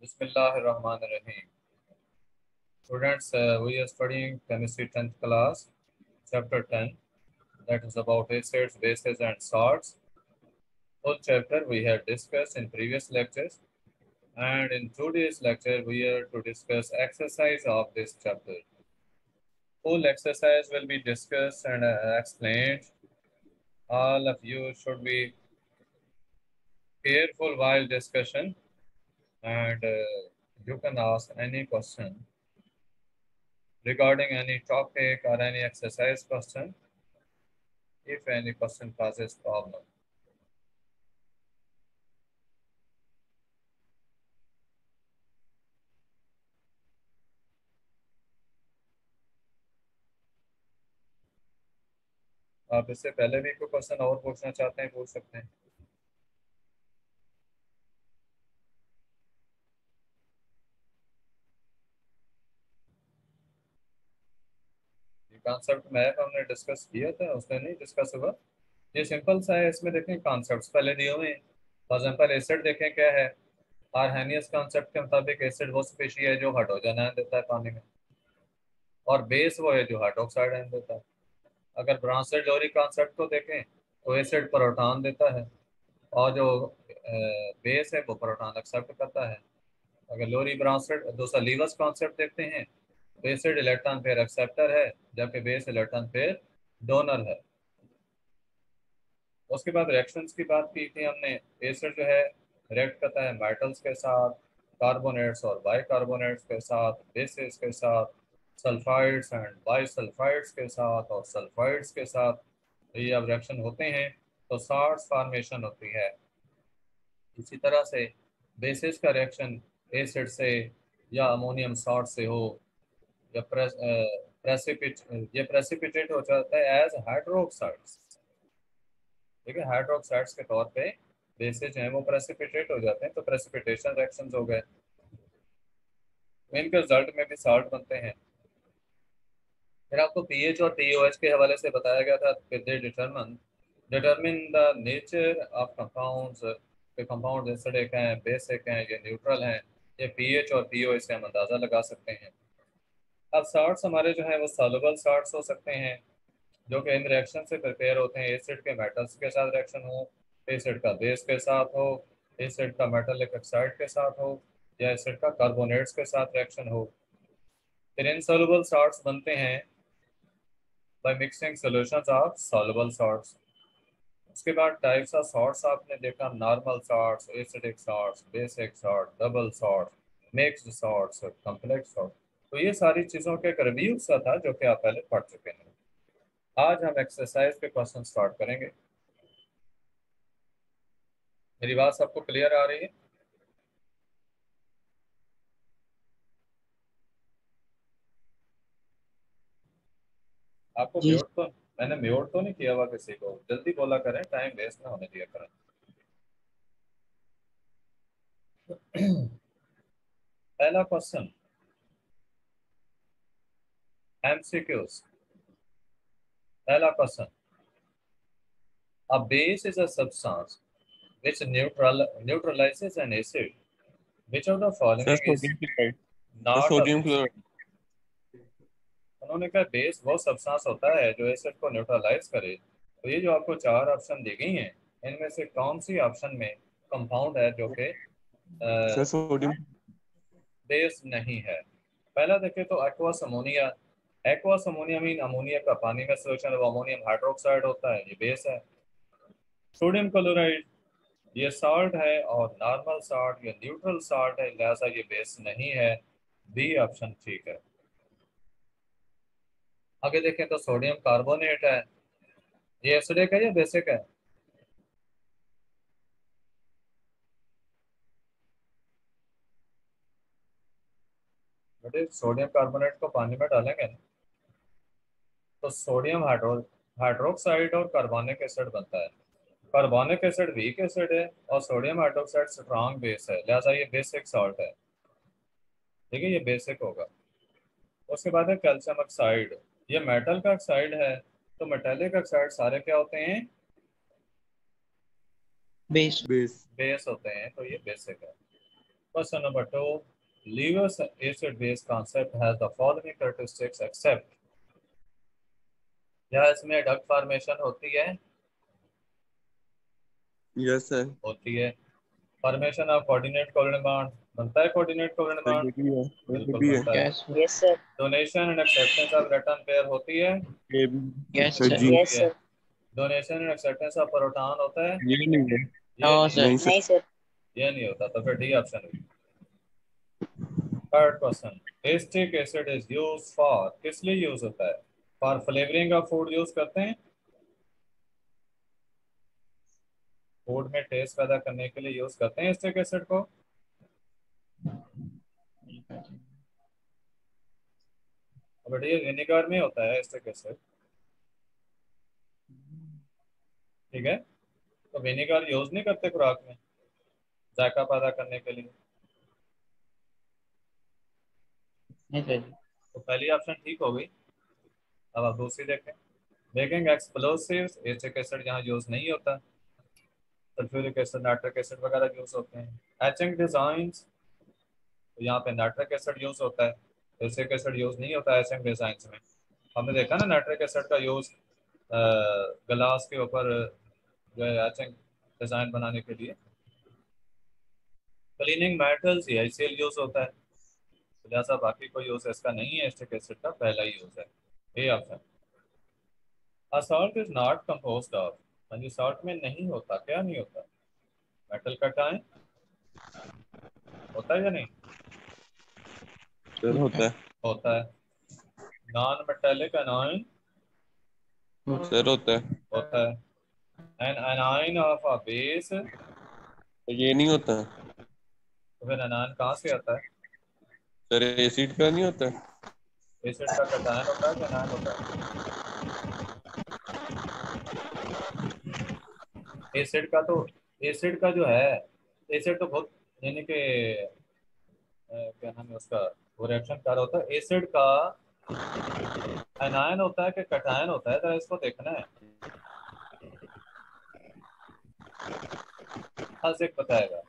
Bismillahirrahmanirrahim. Students, we are studying chemistry 10th class, chapter 10, that is about acids, bases, and salts. Whole chapter we have discussed in previous lectures, and in today's lecture we are to discuss exercise of this chapter. Full exercise will be discussed and explained. All of you should be careful while discussion, and you can ask any question regarding any topic or any exercise question if any person causes problem. आप इससे पहले भी कोई question और पूछना चाहते हैं पूछ सकते हैं। ये कॉन्सेप्ट मैप हमने डिस्कस किया था, उसने नहीं डिस्कस हुआ। ये सिंपल सा है, इसमें देखें कॉन्सेप्ट्स पहले दिए हुए हैं। फॉर एग्जाम्पल एसिड देखें क्या है। आर्हेनियस कॉन्सेप्ट के मुताबिक एसिड वो स्पीशी है जो हाइड्रोजन आयन देता है पानी में, और बेस वो है जो हाइड्रोक्साइड आयन देता है। अगर ब्रांसेड लोरी कॉन्सेप्ट को देखें तो एसिड प्रोटॉन देता है और जो बेस है वो प्रोटॉन एक्सेप्ट करता है। अगर लोरी ब्रांसेड दूसरा लीवर्स कॉन्सेप्ट देखते हैं तो एसिड इलेक्ट्रॉन पेयर एक्सेप्टर है जबकि बेस इलेक्ट्रॉन पेयर डोनर है। उसके बाद रिएक्शंस की बात की थी हमने। एसिड जो है रिएक्ट करता है मेटल्स के साथ, कार्बोनेट्स और बाइकार्बोनेट्स के साथ, बेसिस के साथ, सल्फाइड्स एंड बाइसल्फाइड्स के साथ और सल्फाइड्स के साथ। ये अब रिएक्शन होते हैं तो साल्ट्स फॉर्मेशन होती है। इसी तरह से बेसिस का रिएक्शन एसिड से या अमोनियम सॉल्ट से हो या ये प्रेसिपिटेट हो जाता है एज हाइड्रोक्साइड्स। ठीक है, हाइड्रोक्साइड्स के तौर पे बेसिस जो है वो प्रेसिपिटेट हो जाते हैं, तो प्रेसिपिटेशन रिएक्शंस हो गए। इनके रिजल्ट में भी साल्ट बनते हैं। फिर आपको पीएच और टीओएच के हवाले से बताया गया था कि they determine the nature of compounds, के कंपाउंड एसिडिक हैं, बेसिक हैं, ये न्यूट्रल हैं। ये पीएच और पीओएच से हम अंदाज़ा लगा सकते हैं। अब साल्ट्स हमारे जो है वो सॉल्युबल साल्ट्स हो सकते हैं जो कि इन रिएक्शन से प्रिपेयर होते हैं। एसिड के मेटल्स के साथ रिएक्शन हो, एसिड का बेस के साथ हो, एसिड का मेटलिक ऑक्साइड के साथ हो, या एसिड का कार्बोनेट्स के साथ रिएक्शन हो। फिर इनसॉल्युबल साल्ट्स बनते हैं by mixing solutions of soluble salts. उसके बाद टाइप्स ऑफ सॉल्ट्स आपने देखा, normal salts, acidic salts, basic salt, double salt, mixed salts, complex salt. तो ये सारी चीज़ों का एक रिव्यू सा था जो कि आप पहले पढ़ चुके हैं। आज हम एक्सरसाइज के क्वेश्चन स्टार्ट करेंगे। मेरी बात सबको क्लियर आ रही है? आपको जी म्यूट तो मैंने म्यूट तो नहीं किया हुआ किसी को? जल्दी बोला करें, टाइम वेस्ट ना होने दिया करें। पहला क्वेश्चन एमसीक्यूज। पहला question, a base is a substance which neutralizes an acid. Which of the sir following is sodium chloride. Sir not a sodium base? Chloride. उन्होंने कहा बेस वो सब्सटेंस होता है जो एसिड को न्यूट्रलाइज करे। तो ये जो आपको चार ऑप्शन दी गई हैं, इनमें से कौन सी ऑप्शन में कंपाउंड है जो कि सर सोडियम। बेस नहीं है? पहला देखें तो aqueous ammonia. Aqueous ammonia mean ammonia का पानी में सोल्यूशन, वो अमोनियम हाइड्रोक्साइड होता है, ये बेस है। सोडियम क्लोराइड ये सॉल्ट है और नॉर्मल सॉल्ट या न्यूट्रल सॉल्ट है, लिहाजा ये बेस नहीं है। बी ऑप्शन ठीक है। आगे देखें तो सोडियम कार्बोनेट है, ये एसिडिक है या बेसिक है? बेटे सोडियम कार्बोनेट को पानी में डालेंगे ना तो सोडियम हाइड्रोक्साइड और कार्बोनिक एसिड बनता है। कार्बोनिक एसिड वीक एसिड है और सोडियम हाइड्रोक्साइड स्ट्रॉन्ग बेस है, लिहाजा ये बेसिक सॉल्ट है। ठीक है, ये बेसिक होगा। उसके बाद है कैल्शियम ऑक्साइड, ये मेटल का ऑक्साइड है। तो मेटेलिक ऑक्साइड सारे क्या होते हैं? बेस। बेस। बेस होते हैं, तो ये बेसिक है। Question number 2. Lewis acid-base concept has the following characteristics except. क्या इसमें डक्ट फॉर्मेशन होती है? Yes sir. होती है। Formation of coordinate covalent bond बनता है कोऑर्डिनेट कोवलेंट ये बॉन्ड? भी है, बिल्कुल भी है। बनता है। Yes sir. Donation and acceptance of electron pair होती है? ये भी यस सर सर। जी। Yes sir. Donation and acceptance of proton होता है? ये नहीं है। ये नहीं, नहीं सर। नहीं सर। ये नहीं होता, तो फिर डी ऑप्शन है। Third question, acetic acid is use for, किस लिए यूज होता है? For flavouring of food use करते हैं, फूड में टेस्ट पैदा करने के लिए यूज करते हैं एस्टिक एसिड को। बट ये विनेगर में होता है एस्टिक एसिड, ठीक है। तो विनेगर यूज नहीं करते खुराक में जायका पैदा करने के लिए। नहीं सर। तो पहली ऑप्शन ठीक हो गई। अब आप दूसरी देखेंगे एक्सप्लोसिव्स एस्टिक एसिड यहाँ यूज नहीं होता, सल्फ्यूरिक एसिड नाइट्रिक एसिड वगैरह यूज होते हैं। एचिंग डिजाइंस, तो यहाँ पे नाइट्रिक एसिड यूज होता है, एसिटिक एसिड यूज नहीं होता एचिंग डिजाइंस में। हमने देखा ना नाइट्रिक एसिड का यूज ग्लास के ऊपर जो है एचिंग डिजाइन बनाने के लिए। क्लीनिंग मेटल्स HCl यूज होता है, लिहाजा बाकी कोई यूज इसका नहीं है, एसिटिक एसिड का पहला ही यूज है। ये option. A salt is not composed of, हाँ जी, सॉल्ट में नहीं होता, क्या नहीं होता? मेटल कटायन होता है या नहीं? सर होता है। होता है। नॉन मेटेलिक एनायन सर होता है। होता है। An anion of a base, तो ये नहीं होता है। तो फिर एनायन कहाँ से आता है? सर एसिड का नहीं होता है। एसिड का कटायन होता है कि एनायन होता है? एसिड का तो, एसिड का जो है, एसिड तो बहुत, यानी कि क्या नाम है उसका, वो रिएक्शन कर होता है। एसिड का एनायन होता है कि कटायन होता है, तो इसको देखना है। बस एक बताएगा।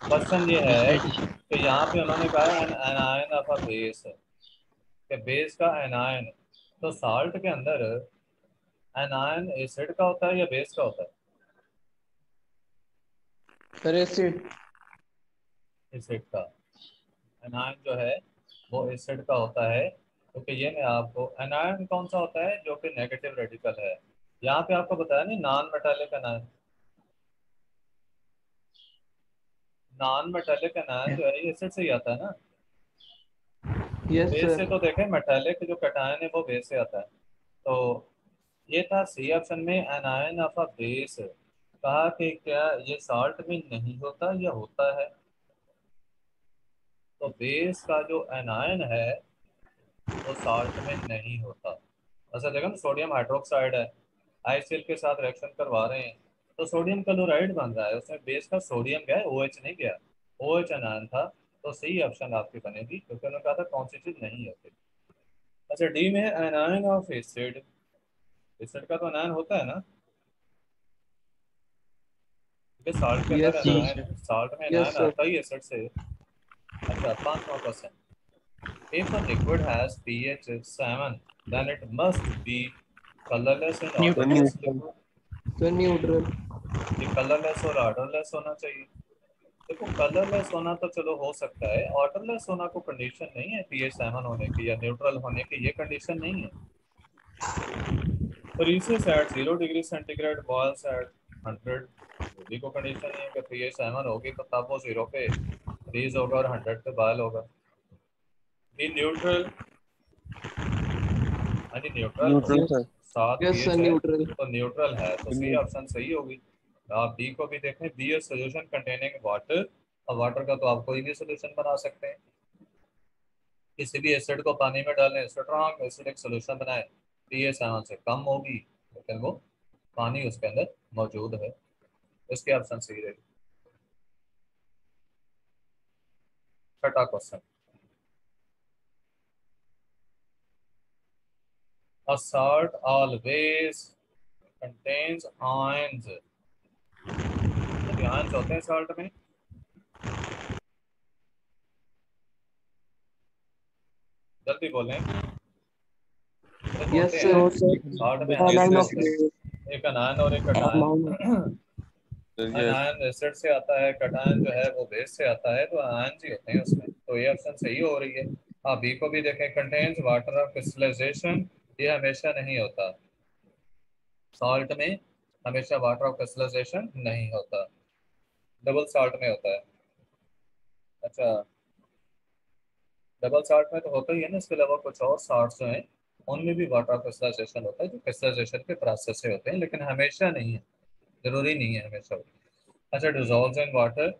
क्वेश्चन ये है कि यहाँ पे उन्होंने कहा है एनायन ऑफ अ बेस, कि बेस का एनायन, तो साल्ट के अंदर एनायन एसिड का होता है या बेस का होता है? Sir acid. एसिड का एनायन जो है वो एसिड का होता है, क्योंकि ये मैं आपको, एनायन कौन सा होता है जो कि नेगेटिव रेडिकल है। यहाँ पे आपको बताया नहीं, non metallic anion, non metallic anion जो है ये एसिड से ही आता है ना। यस बेस से सर। तो देखें, मेटालिक जो कटायन है वो बेस से आता है। तो ये था सी ऑप्शन में, एनायन ऑफ अ बेस। कहा कि क्या ये साल्ट में नहीं होता या होता है? तो बेस का जो एनायन है वो साल्ट में नहीं होता। ऐसा देखो ना, सोडियम हाइड्रोक्साइड है, HCl के साथ रिएक्शन करवा रहे हैं, तो सोडियम क्लोराइड बन रहा है, उसमें बेस का सोडियम गया है, OH नहीं गया, OH एनायन था। तो सही ऑप्शन आपकी बनेगी, क्योंकि उन्होंने कहा था कौन सी चीज नहीं होती। अच्छा, डी में एनायन ऑफ एसिड, एसिड का तो एनायन होता है ना, क्योंकि साल्ट के अंदर यस सर। एनायन, साल्ट में यस एनायन सर। आता ही एसिड से। अच्छा, पांचवा question, if a liquid has pH 7 then it must be colorless and sir neutral. odorless neutral. liquid। Sir neutral. ये कलरलेस और ऑर्डरलेस होना चाहिए। देखो, कलरलेस होना तो चलो हो सकता है, ऑर्डरलेस होना को कंडीशन नहीं है pH 7 होने की या न्यूट्रल होने की, ये कंडीशन नहीं है। Freezes at 0 degree centigrade, boils at 100, ये भी को कंडीशन नहीं है कि pH 7 होगी तो तब वो 0 पे फ्रीज होगा और 100 पे बॉयल होगा। ये न्यूट्रल, हाँ जी न्यूट्रल हो, neutral sir. 7 yes sir pH है न्यूट्रल। तो न्यूट्रल है, तो सी ऑप्शन सही होगी। आप डी को भी देखें, be a solution containing water, और वाटर का तो आप कोई भी सोल्यूशन बना सकते हैं। किसी भी एसिड को पानी में डालें, स्ट्रॉन्ग एसिडिक सोल्यूशन बनाए, pH 7 से कम होगी, लेकिन वो पानी उसके अंदर मौजूद है। इसके ऑप्शन सही रहेगी। छठा question, a salt always contains ions, ions होते हैं सॉल्ट में, जल्दी बोलें। यस बोलते सर। हैं सर सॉल्ट में यस हमेशा सर। होते हैं एक अनायन और एक कटायन। Sir yes. अनायन एसिड से आता है, कटायन जो है वो बेस से आता है, तो आयन ही होते हैं उसमें, तो ये ऑप्शन सही हो रही है। आप बी को भी देखें, कंटेन्स वाटर ऑफ क्रिस्टलाइजेशन, ये हमेशा नहीं होता, सॉल्ट में हमेशा वाटर ऑफ क्रिस्टलाइजेशन नहीं होता, डबल सॉल्ट में होता है। अच्छा, डबल सॉल्ट में तो होता ही है ना, इसके अलावा कुछ और सॉल्ट्स जो हैं उनमें भी वाटर ऑफ क्रिस्टलाइजेशन होता है, जो क्रिस्टलाइजेशन के प्रोसेस से होते हैं, लेकिन हमेशा नहीं है, जरूरी नहीं है हमेशा। अच्छा, डिजॉल्व इन वाटर,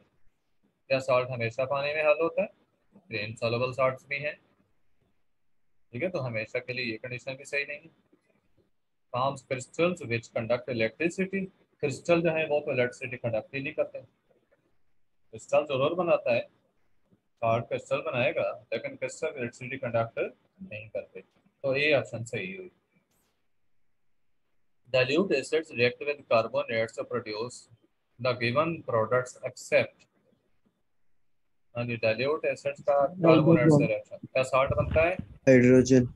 क्या सॉल्ट हमेशा पानी में हल होता है? ये इनसॉल्युबल सॉल्ट्स भी हैं, ठीक है, तो हमेशा के लिए ये कंडीशन भी सही नहीं है। फॉर्म्स क्रिस्टल्स विच कंडक्ट इलेक्ट्रिसिटी, क्रिस्टल जो है वो तो इलेक्ट्रिसिटी कंडक्ट ही नहीं करते, क्रिस्टल जरूर बनाता है, सॉल्ट क्रिस्टल बनाएगा लेकिन क्रिस्टल इलेक्ट्रिसिटी कंडक्ट नहीं करते, तो ये ऑप्शन सही हुई। Dilute acids react with carbonates to produce the given products except, हाँ जी, डाइल्यूट एसिड्स का कार्बोनेट से हाइड्रोजन। रिएक्शन, क्या सॉल्ट बनता है? हाइड्रोजन।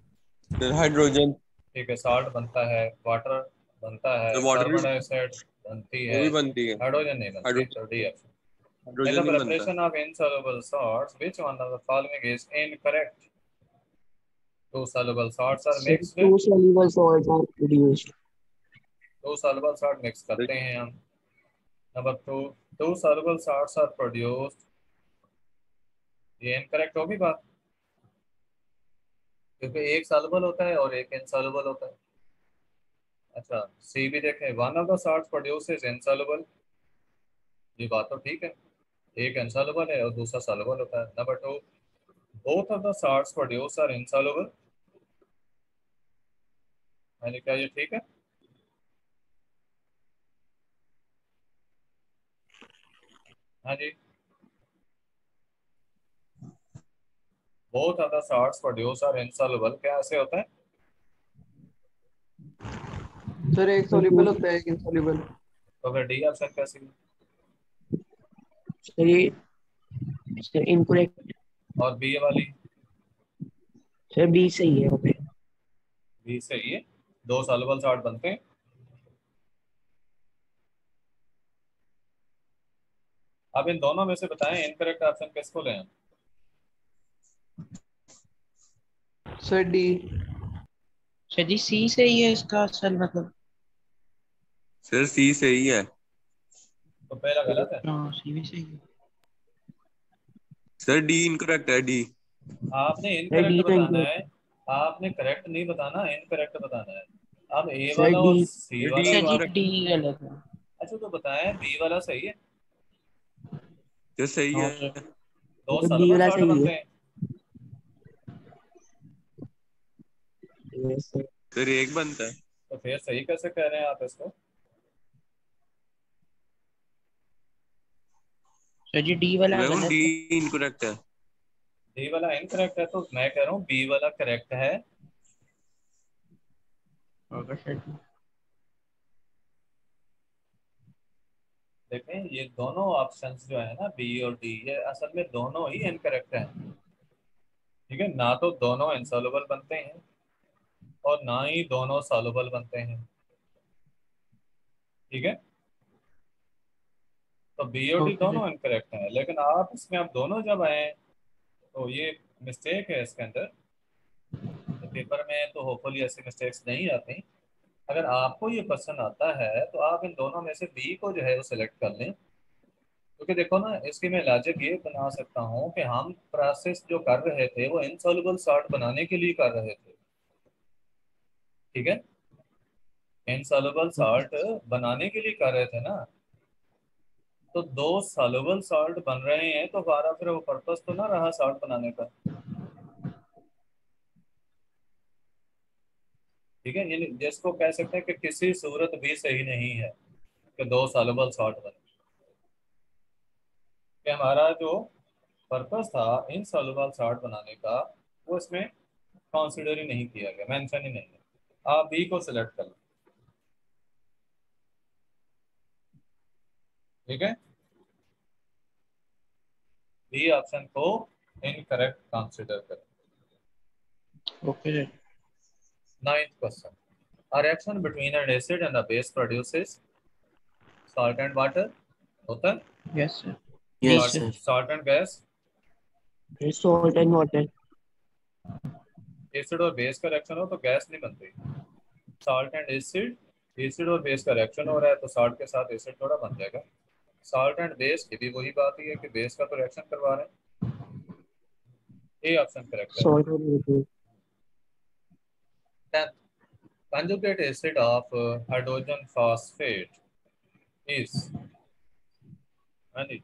Sir hydrogen. ठीक है, सॉल्ट बनता है, वाटर बनता सर है, वाटर कार्बन भी, डाइऑक्साइड बनती वो है, भी बनती है। हाइड्रोजन नहीं बनती, हाइड्रोजन, तो D option. In hydrogen the नहीं बनता। preparation of insoluble salts, which one of the following is incorrect? Two soluble salts are Sir, mixed, two soluble salts are produced. दो soluble salt मिक्स करते हैं हम। Number two, two soluble salts are produced, ये incorrect होगी बात, क्योंकि एक soluble होता है और एक insoluble होता है। अच्छा, सी भी देखें, one of the salts produces insoluble, ये बात तो ठीक है, एक insoluble है और दूसरा soluble होता है। Number two, both of the salts produced are insoluble, मैंने क्या ये ठीक है? हाँ जी, both of the salts produced are insoluble, क्या ऐसे होता है? सर एक सोल्यूबल होता है एक इनसोल्यूबल। तो फिर डी ऑप्शन कैसी है? सर ये सर इनकरेक्ट। और बी वाली? सर बी सही है ओके। बी सही है, दो सॉल्युबल सॉल्ट बनते हैं। अब इन दोनों में से बताएं इनकरेक्ट ऑप्शन किसको लें? Sir D. सर जी सी सही है इसका असल मतलब। सर सी सही है। तो पहला गलत है। हाँ सी भी सही है। सर डी इनकरेक्ट है, डी। आपने सर इनकरेक्ट डी तो बताना है, इनकरेक्ट। आपने करेक्ट नहीं बताना, इनकरेक्ट बताना है। अब ए सर वाला डी। और सी सर डी वाला सर जी बात, इनकरेक्ट। डी गलत है। अच्छा तो बताएं बी वाला सही है, सर सही हाँ है। सर। दो सर बी सॉल्युबल वाला सॉल्ट सही बनते है। हैं। Yes sir. सर एक बनता है। तो फिर सही कैसे कह रहे हैं आप इसको? सर जी डी वाला मैं हूँ डी गलत है। इनकरेक्ट है। डी वाला इनकरेक्ट है, तो मैं कह रहा हूँ बी वाला करेक्ट है। होगा सर जी। देखें, ये दोनों ऑप्शंस जो है ना, बी और डी, ये असल में दोनों ही इनकरेक्ट हैं, ठीक है, ना तो दोनों इनसॉल्युबल बनते हैं और ना ही दोनों सॉल्युबल बनते हैं, ठीक है, तो बी और डी ओके सर। दोनों इनकरेक्ट हैं, लेकिन आप इसमें अब दोनों जब आए तो ये मिस्टेक है इसके अंदर, तो पेपर में तो होपफुली ऐसी मिस्टेक्स नहीं आती। अगर आपको ये पसंद आता है तो आप इन दोनों में से बी को जो है वो सिलेक्ट कर लें, क्योंकि देखो ना, इसकी मैं लॉजिक ये बना सकता हूँ कि हम प्रोसेस जो कर रहे थे वो इनसॉल्युबल सॉल्ट बनाने के लिए कर रहे थे, ठीक है, इनसॉल्युबल सॉल्ट बनाने के लिए कर रहे थे ना, तो दो सॉल्युबल सॉल्ट बन रहे हैं तो हमारा फिर वो पर्पस तो ना रहा सॉल्ट बनाने का, ठीक है, यानी जिसको कह सकते हैं कि किसी सूरत भी सही नहीं है कि दो सॉल्युबल सॉल्ट बने, कि हमारा जो पर्पस था इनसॉल्युबल सॉल्ट बनाने का वो इसमें कंसिडर ही नहीं किया गया, मेंशन ही नहीं है। आप बी को सिलेक्ट कर लो, ठीक है, बी ऑप्शन को इनकरेक्ट कंसिडर करें। Okay, sir. Ninth question. A reaction between an acid and a base produces salt and water. होता है? Yes, sir. Yes, Salt, sir. salt and gas. Salt and water. Acid और base का reaction हो तो gas नहीं बनती. Salt and acid, acid और base का रिएक्शन हो रहा है तो सॉल्ट के साथ एसिड थोड़ा बन जाएगा. सॉल्ट एंड बेस, ये भी वही बात ही है कि बेस का तो रिएक्शन करवा रहे हैं. ए ऑप्शन करेक्ट है. Salt and water. 10th, conjugate acid of hydrogen phosphate is यानी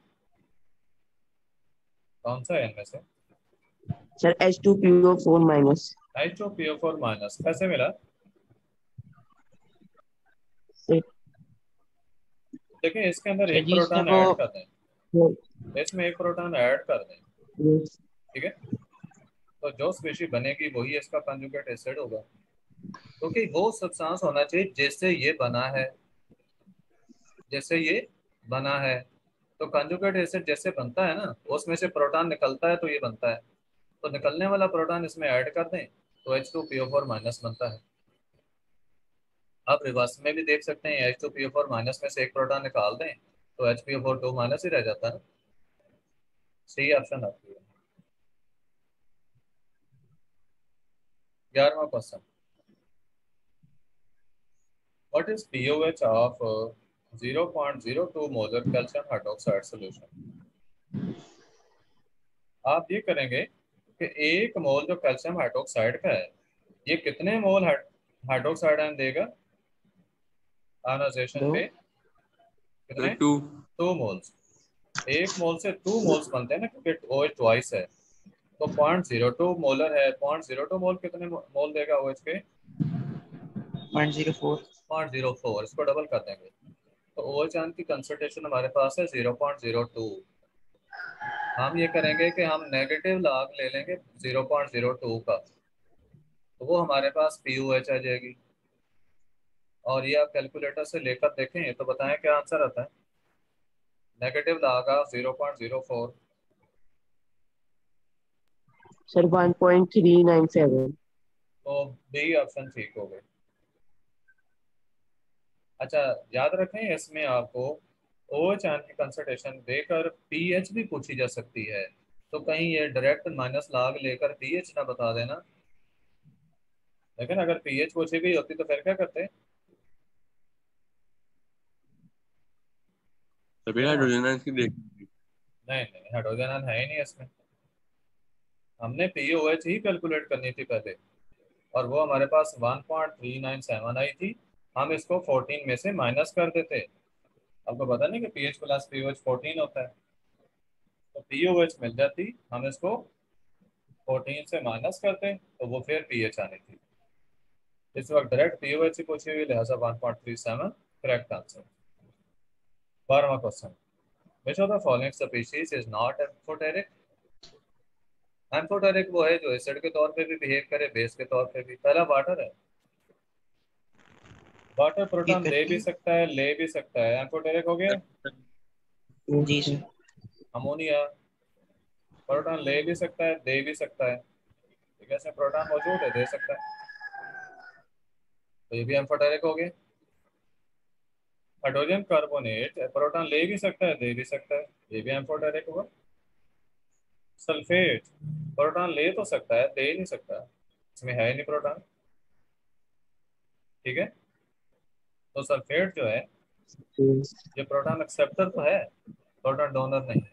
कौन सा है इनमें से? Sir, H2PO4 minus. H2PO4 minus. कैसे मिला? Sir, देखिए इसके अंदर सर एक जी, इसका प्रोटॉन वो ऐड कर दें, yes, इसमें एक प्रोटॉन ऐड कर दें, yes. ठीक है, तो जो स्पीशीज बनेगी वही इसका कंजुगेट एसिड होगा. क्योंकि वो सब्सटेंस होना चाहिए जैसे ये बना है, जैसे ये बना है. तो कंजुगेट एसिड जैसे बनता है ना, उसमें से प्रोटॉन निकलता है तो ये बनता है. तो निकलने वाला प्रोटॉन इसमें ऐड कर दें तो H2PO4 माइनस बनता है. आप रिवर्स में भी देख सकते हैं, H2PO4 माइनस में से एक प्रोटॉन निकाल दें तो HPO4 2 माइनस ही रह जाता है. सही ऑप्शन आपकी है. 11वां question. What is pOH of 0.02 molar calcium hydroxide solution? आप ये करेंगे कि 1 मोल जो कैल्शियम हाइड्रोक्साइड का है, ये कितने मोल हाइड्रोक्साइड आयन देगा आयनाइजेशन दो. पे? कितने? 2. 2 मोल्स. 1 मोल से 2 मोल्स बनते हैं ना, क्योंकि OH ट्वाइस है. तो 0.02 मोलर है, 0.02 मोल कितने मोल देगा OH के? 0.04. 0.04. इसको डबल कर देंगे तो OH आयन की कंसंट्रेशन हमारे पास है 0.02. हम ये करेंगे कि हम नेगेटिव लॉग ले लेंगे 0.02 का, तो वो हमारे पास POH आ जाएगी. और ये आप कैलकुलेटर से लेकर देखें तो बताएं क्या आंसर आता है. Negative log of 0.04. Sir, 1.397. तो बी ऑप्शन ठीक हो गए. अच्छा, याद रखें इसमें आपको OH आयन की कंसंट्रेशन देकर पीएच भी पूछी जा सकती है, तो कहीं ये डायरेक्ट माइनस लॉग लेकर पीएच ना बता देना. लेकिन अगर पीएच पूछी गई होती तो फिर क्या करते? सभी हाइड्रोजन आयन की देख. नहीं नहीं, हाइड्रोजन आयन है ही नहीं इसमें. हमने पीओएच ही कैलकुलेट करनी थी पहले, और वो हमारे पास 1.397 आई थी. हम इसको 14 में से माइनस कर देते. आपको पता नहीं कि पीएच प्लस पीओएच 14 होता है, तो पीओएच मिल जाती, हम इसको 14 से माइनस करते तो वो फिर पीएच आनी थी. इस वक्त डायरेक्ट पीओएच ही पूछी हुई, लिहाजा 1.37 करेक्ट आंसर. 12वां question. Which of the following species is not amphoteric? Amphoteric वो है जो एसिड के तौर पे भी बिहेव करे, बेस के तौर पे भी. पहला वाटर है. वाटर ये प्रोटॉन दे भी करती सकता है, ले भी सकता है. एम्फोटेरिक हो गया. जी सर. अमोनिया प्रोटॉन ले भी सकता है, दे भी सकता है. ठीक है, इसमें प्रोटॉन मौजूद है, दे सकता है, तो ये भी एम्फोटेरिक हो गया. हाइड्रोजन कार्बोनेट प्रोटॉन ले भी सकता है, दे भी सकता है, ये भी एम्फोटेरिक होगा. सल्फेट प्रोटॉन ले तो सकता है, दे नहीं सकता, इसमें है नहीं प्रोटॉन. ठीक है, तो सल्फेट जो है ये प्रोटॉन एक्सेप्टर तो है, प्रोटॉन डोनर नहीं है.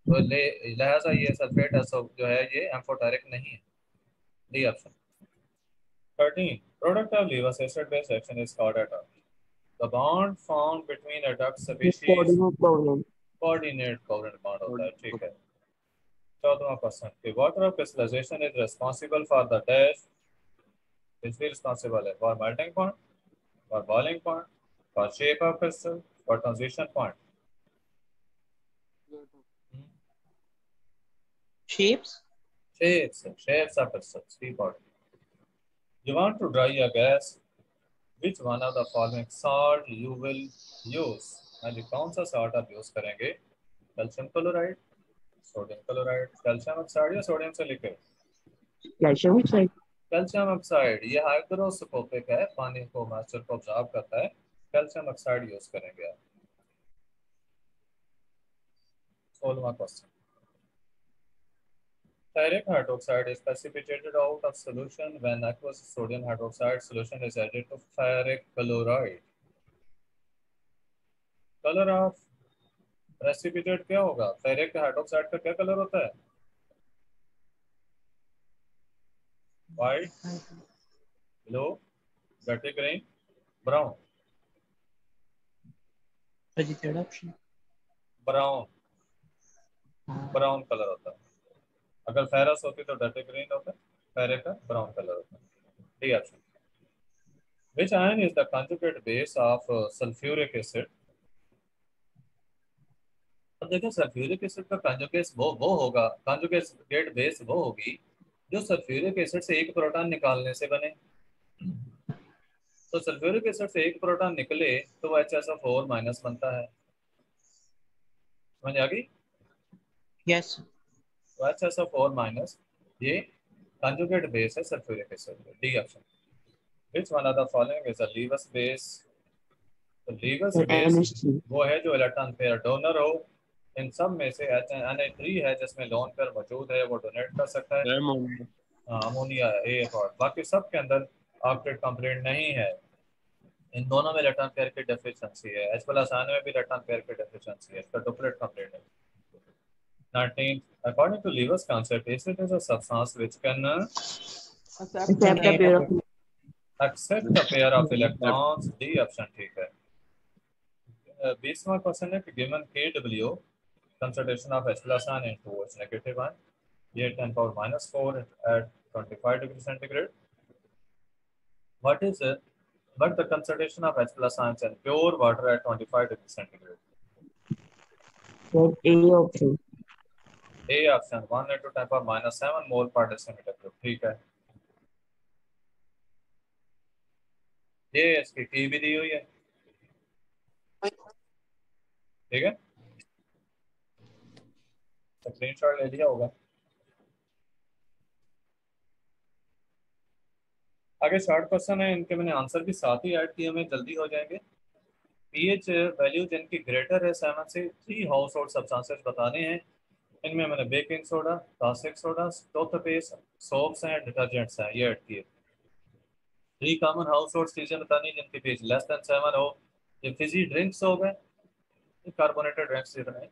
तो लिहाजा ये सल्फेट जो है ये एम्फोटेरिक नहीं है. D option. 13. Product of Lewis acid base reaction is called a duct. The bond found between a duct species Coordinate covalent. coordinate covalent bond होता है. ठीक है. 14वां question. Water of crystallization is responsible for the dash. इसलिए responsible है for melting point, for boiling point, for shape of crystal, for transition point. Shapes. Shapes of crystals. Three part. You want to dry a gas. Which one of the following salt you will use? हाँ जी, कौन सा salt आप use करेंगे? Calcium chloride, sodium chloride. Calcium oxide या sodium से लिखे? Calcium oxide. Calcium oxide ये hygroscopic है, पानी को मॉइस्चर को ऑब्जॉर्ब करता है। कैल्शियम ऑक्साइड यूज करेंगे आप। 16वां question. Ferric hydroxide is precipitated out of solution when aqueous sodium hydroxide solution is added to ferric chloride. Colour of precipitate क्या होगा? फेरिक हाइड्रोक्साइड का क्या कलर होता है? White, blue, dirty green, brown. Sir ji third option. Brown, brown colour होता है। अगर ferrous होती तो डर्टी ग्रीन होता है, फेरिक का ब्राउन कलर होता है। D option. Which ion is the conjugate base of sulfuric acid? अब देखो सल्फ्यूरिक एसिड का कंजुगेट वो होगा, कंजुगेट बेस वो होगी जो सल्फ्यूरिक एसिड से एक प्रोटॉन निकालने से बने। तो सल्फ्यूरिक एसिड से एक प्रोटॉन निकले तो वो HSO4 माइनस बनता है। समझ आ गई? यस। तो HSO4 माइनस ये कंजुगेट बेस है sulphuric acid. D option. Which one of the following is a Lewis base? तो लीवस बेस NH3। वो है जो इलेक्ट्रॉन पेयर डोनर हो। इन सब में से Na3 है जिसमें लोन पेयर मौजूद है, वो डोनेट कर सकता है। अमोनिया है ए और बाकी सब के अंदर ऑक्टेट कंप्लीट नहीं है। इन दोनों में इलेक्ट्रॉन पेयर की डेफिशिएंसी है। H प्लस आयन में भी इलेक्ट्रॉन पेयर की डेफिशिएंसी है, इसका डुप्लेट कंप्लीट है। 19 according to Lewis concept acid is a substance which can Accept the pair of accept a pair of electrons। D option ठीक है। 20वां क्वेश्चन है कि given Kw concentration of H plus ion into H negative ion, ये 10 power minus 4 at 25 degree centigrade. What is it? But the concentration of H plus ions in pure water at 25 degree centigrade. A option। A option 1 into 10 power minus 7 mole per decimeter cube। ठीक है, ये इसकी T भी दी हुई है। ठीक है, screenshot ले लिया होगा। आगे शॉर्ट क्वेश्चन है, इनके मैंने आंसर भी साथ ही ऐड किए, हमें जल्दी हो जाएंगे। पीएच वैल्यू जिनकी ग्रेटर है 7 से 3 हाउस होल्ड सब्सटेंसेस बताने हैं। इनमें मैंने baking soda, caustic soda, toothpaste, soaps हैं, डिटर्जेंट्स हैं, ये ऐड किए। 3 कॉमन हाउस होल्ड चीजें बतानी जिनकी पीएच लेस देन 7 हो। ये फिजी ड्रिंक्स हो गए, कार्बोनेटेड ड्रिंक्स जितने।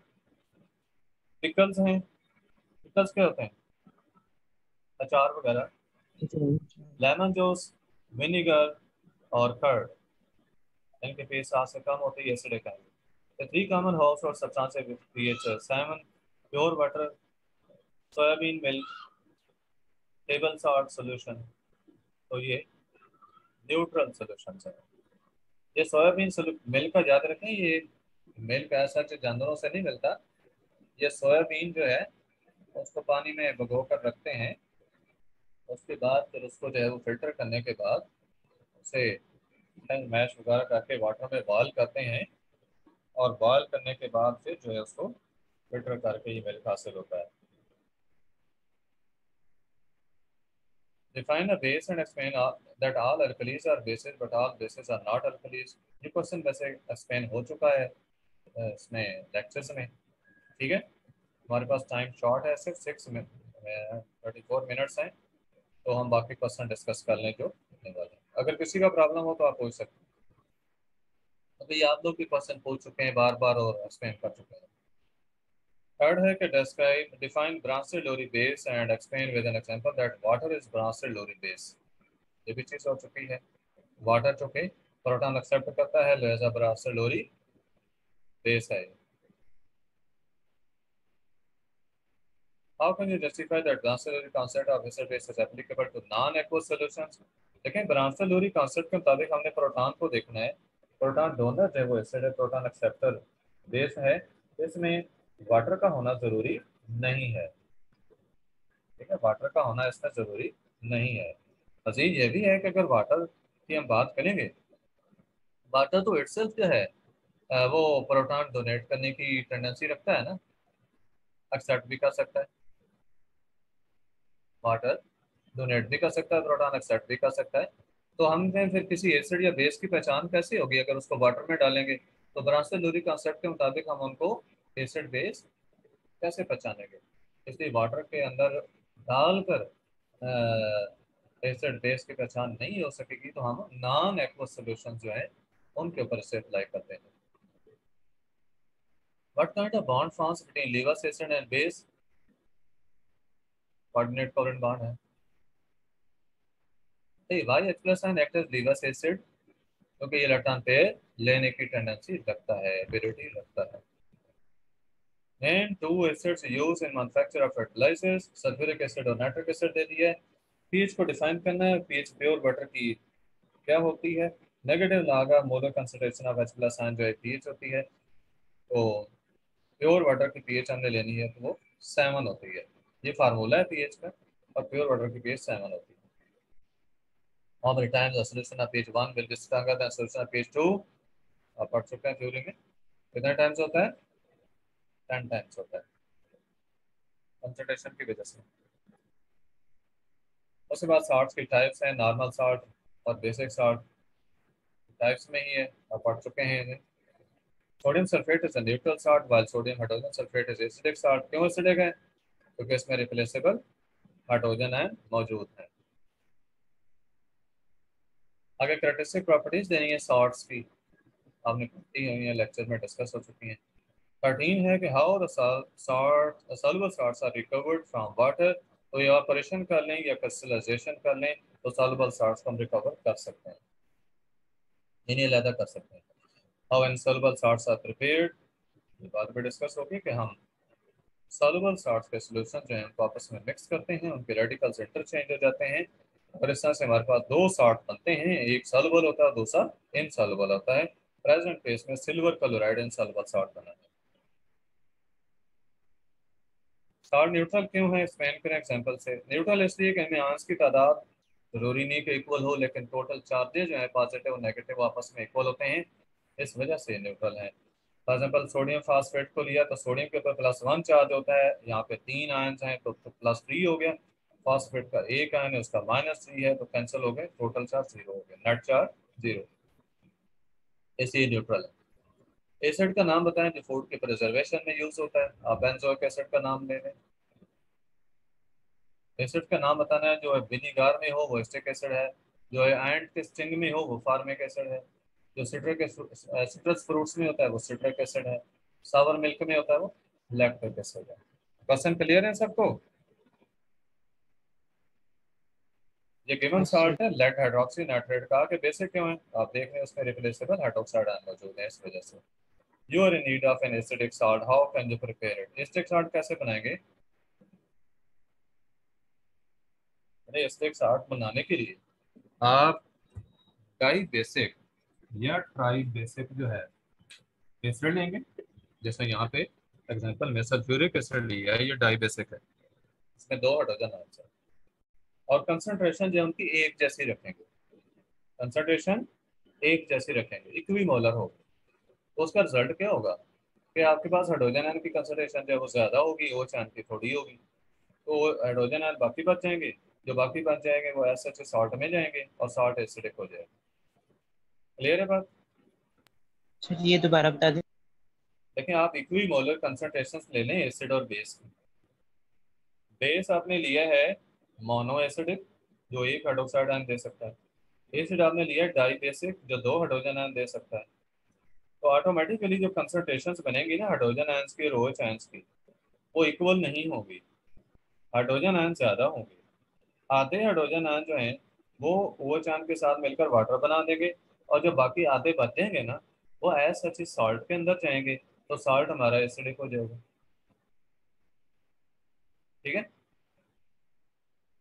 पिकल्स हैं, पिकल्स क्या होते हैं? अचार वगैरह। लेमन जूस, विनेगर और कर्ड, इनके पीएच 7 से कम होती है, एसिडिक है। The 3 common household substances with pH 7, pure water, soybean milk, table salt solution। तो ये न्यूट्रल सॉल्यूशन है। ये सोयाबीन मिल्क का याद रखें, ये मिल्क ऐसा जानवरों से नहीं मिलता। ये सोयाबीन जो है उसको पानी में भिगो कर रखते हैं, उसके बाद फिर उसको जो है वो फिल्टर करने के बाद उसे मैश वगैरह करके वाटर में बॉयल करते हैं, और बॉयल करने के बाद फिर जो है उसको फिल्टर करके ये मिल्क हासिल होता है। Define a base and explain that all alkalis are bases but all bases are not alkalis। ये क्वेश्चन वैसे एक्सप्लेन हो चुका है इसमें लेक्चर्स में। ठीक है, हमारे पास टाइम शॉर्ट है, सिर्फ 34 मिनट्स हैं, तो हम बाकी क्वेश्चन डिस्कस कर लें जो होने वाले हैं। अगर किसी का प्रॉब्लम हो तो आप पूछ सकते हैं। अभी आप लोग भी क्वेश्चन पूछ चुके हैं बार बार और एक्सप्लेन कर चुके हैं। थर्ड है कि describe define branched lorry base and explain with an example that water is branched lorry base। ये भी चीज हो चुकी है। वाटर जो कि प्रोटॉन एक्सेप्ट करता है, लिहाजा ब्रांच्ड लोरी बेस है। How can you justify that branched Lowry concept of acid base is applicable to non-aqueous solutions? देखें, ब्रांच्ड लोरी कॉन्सेप्ट के मुताबिक हमने प्रोटॉन को देखना है। प्रोटॉन डोनर है वो एसिड है, प्रोटॉन एक्सेप्टर बेस है, इसमें वाटर का होना जरूरी नहीं है। ठीक है, वाटर का होना इसमें जरूरी नहीं है। मजीद ये भी है कि अगर वाटर की हम बात करेंगे, वाटर तो इटसेल्फ जो है वो प्रोटॉन डोनेट करने की टेंडेंसी रखता है ना। एक्सेप्ट भी कर सकता है, वाटर डोनेट भी कर सकता है, प्रोटॉन एक्सेप्ट भी कर सकता है। तो हमने फिर किसी एसिड या बेस की पहचान कैसे होगी अगर उसको वाटर में डालेंगे? तो ब्रांसले-लूरी कॉन्सेप्ट के मुताबिक हम उनको एसिड बेस कैसे पहचानेंगे? इसलिए वाटर के अंदर डालकर एसिड बेस की पहचान नहीं हो सकेगी, तो हम नॉन एक्वस सोल्यूशन जो है उनके ऊपर इसे अप्लाई करते हैं। What kind of bond forms between Lewis acid and base? Coordinate covalent bond है। why H plus ion act as Lewis acid? क्योंकि ये इलेक्ट्रॉन पेयर लेने की टेंडेंसी रखता है, एबिलिटी रखता है। And two acids used in manufacture of fertilizers, sulfuric acid और नाइट्रिक एसिड दे दिया है। पीएच को डिफाइन करना है। पीएच प्योर वाटर की क्या होती है? नेगेटिव लागा molar concentration of H plus ion जो है पीएच होती है। तो प्योर वाटर की पीएच हमने लेनी है तो वो 7 होती है। ये फार्मूला है पीएच का, और प्योर वाटर की पीएच 7 होती है। How many times the solution of pH 1 will be stronger than solution of pH 2? आप पढ़ चुके हैं थ्योरी में। कितने टाइम्स होता है? 10 टाइम्स होता है, कंसंट्रेशन की वजह से। उसके बाद सॉल्ट्स की टाइप्स हैं, नॉर्मल सॉल्ट और बेसिक सॉल्ट टाइप्स में ही है, आप पढ़ चुके हैं इन्हें। Sodium sulphate is a neutral salt while sodium hydrogen sulphate is acidic salt. क्यों एसिडिक है? क्योंकि इसमें रिप्लेसेबल हाइड्रोजन आयन मौजूद है। आगे कैरेक्टरिस्टिक प्रॉपर्टीज देनी है सॉल्ट्स की, आपने पढ़ी हुई है, लेक्चर में डिस्कस हो चुकी हैं। 13 है कि how the soluble salts are recovered from water. तो इवापोरेशन कर लें या क्रिस्टलाइजेशन कर लें तो सॉल्युबल सॉल्ट्स को हम रिकवर कर सकते हैं, इन्हें अलग कर सकते हैं। How insoluble salts are prepared, ये बात भी डिस्कस होगी कि हम सॉल्युबल सॉल्ट्स के सॉल्यूशन जो हैं उनको आपस में मिक्स करते हैं, उनके रेडिकल्स इंटरचेंज हो जाते हैं और इस तरह से हमारे पास दो सॉल्ट बनते हैं, एक सॉल्युबल होता है, दूसरा इनसॉल्युबल होता है। प्रेजेंट केस में सिल्वर क्लोराइड इनसॉल्युबल सॉल्ट बना है। सॉल्ट न्यूट्रल क्यों है, एक्सप्लेन करें एग्जांपल से। न्यूट्रल इसलिए कि हमें आयंस की तादाद जरूरी नहीं कि इक्वल हो, लेकिन टोटल चार्जेस जो है पॉजिटिव और नेगेटिव आपस में इक्वल होते हैं, इस वजह से न्यूट्रल है। फॉर एग्जाम्पल सोडियम फास्फेट को लिया तो सोडियम के ऊपर +1 चार्ज होता है, यहाँ पे 3 आयंस हैं तो +3 हो गया। फास्फेट का एक आयन है, उसका -3 है, तो कैंसिल हो गए, टोटल चार्ज 0 हो गया, नेट चार्ज 0, इसलिए न्यूट्रल है। एसिड का नाम बताएं जो फूड के प्रिजर्वेशन में यूज होता है। आप बेंजोइक एसिड का नाम ले लें। एसिड का नाम बताना है, जो है विनीगार में हो वो एसिटिक एसिड है, जो है एंट के स्टिंग में हो वो फार्मिक एसिड है, जो सिट्रस फ्रूट्स में होता है वो सिट्रिक एसिड है, सावर मिल्क में होता है वो लैक्टिक एसिड है। क्वेश्चन क्लियर है सबको? ये गिवन सॉल्ट है लेड हाइड्रोक्सी नाइट्रेट का, के बेसिक क्यों है? आप देख रहे हैं उसमें रिप्लेसेबल हाइड्रोक्साइड आयन मौजूद है, इस वजह से। You are in need of an acidic salt, how can you prepare it? Acidic salt कैसे बनाएंगे? एसिडिक सॉल्ट बनाने के लिए आप डाई बेसिक या ट्राई बेसिक जो है एसिड लेंगे। जैसे यहाँ पे एग्जांपल में सल्फ्यूरिक एसिड लिया है, ये डाई बेसिक है, इसमें 2 हाइड्रोजन आयंस है और कंसंट्रेशन जो उनकी एक जैसी रखेंगे, कंसंट्रेशन एक जैसी रखेंगे, इक्विमोलर हो, तो उसका रिजल्ट क्या होगा कि आपके पास हाइड्रोजन आयन की कंसंट्रेशन जो है वो ज्यादा होगी, OH आयन की थोड़ी होगी, तो हाइड्रोजन आयन बाकी बच जाएंगे, जो बाकी बच जाएंगे वो ऐसे सॉल्ट में जाएंगे और सॉल्ट एसिडिक हो जाएगा। क्लियर है बात? चलिए दोबारा बता दें। देखिए आप इक्विमोलर कंसंट्रेशन ले लें एसिड और बेस की। बेस आपने लिया है मोनो एसिडिक, जो 1 हाइड्रोक्साइड आयन दे सकता है। एसिड आपने लिया है डाई बेसिक, जो 2 हाइड्रोजन आयन दे सकता है। तो ऑटोमेटिकली जो कंसंट्रेशंस बनेंगी ना हाइड्रोजन आयंस की और OH आयंस की, वो इक्वल नहीं होगी, हाइड्रोजन आयन ज़्यादा होंगे। आधे हाइड्रोजन आयन जो हैं वो OH आयन के साथ मिलकर वाटर बना देंगे, और जो बाकी आधे बचेंगे ना वो एज सच सॉल्ट के अंदर जाएंगे, तो सॉल्ट हमारा एसिडिक हो जाएगा। ठीक है,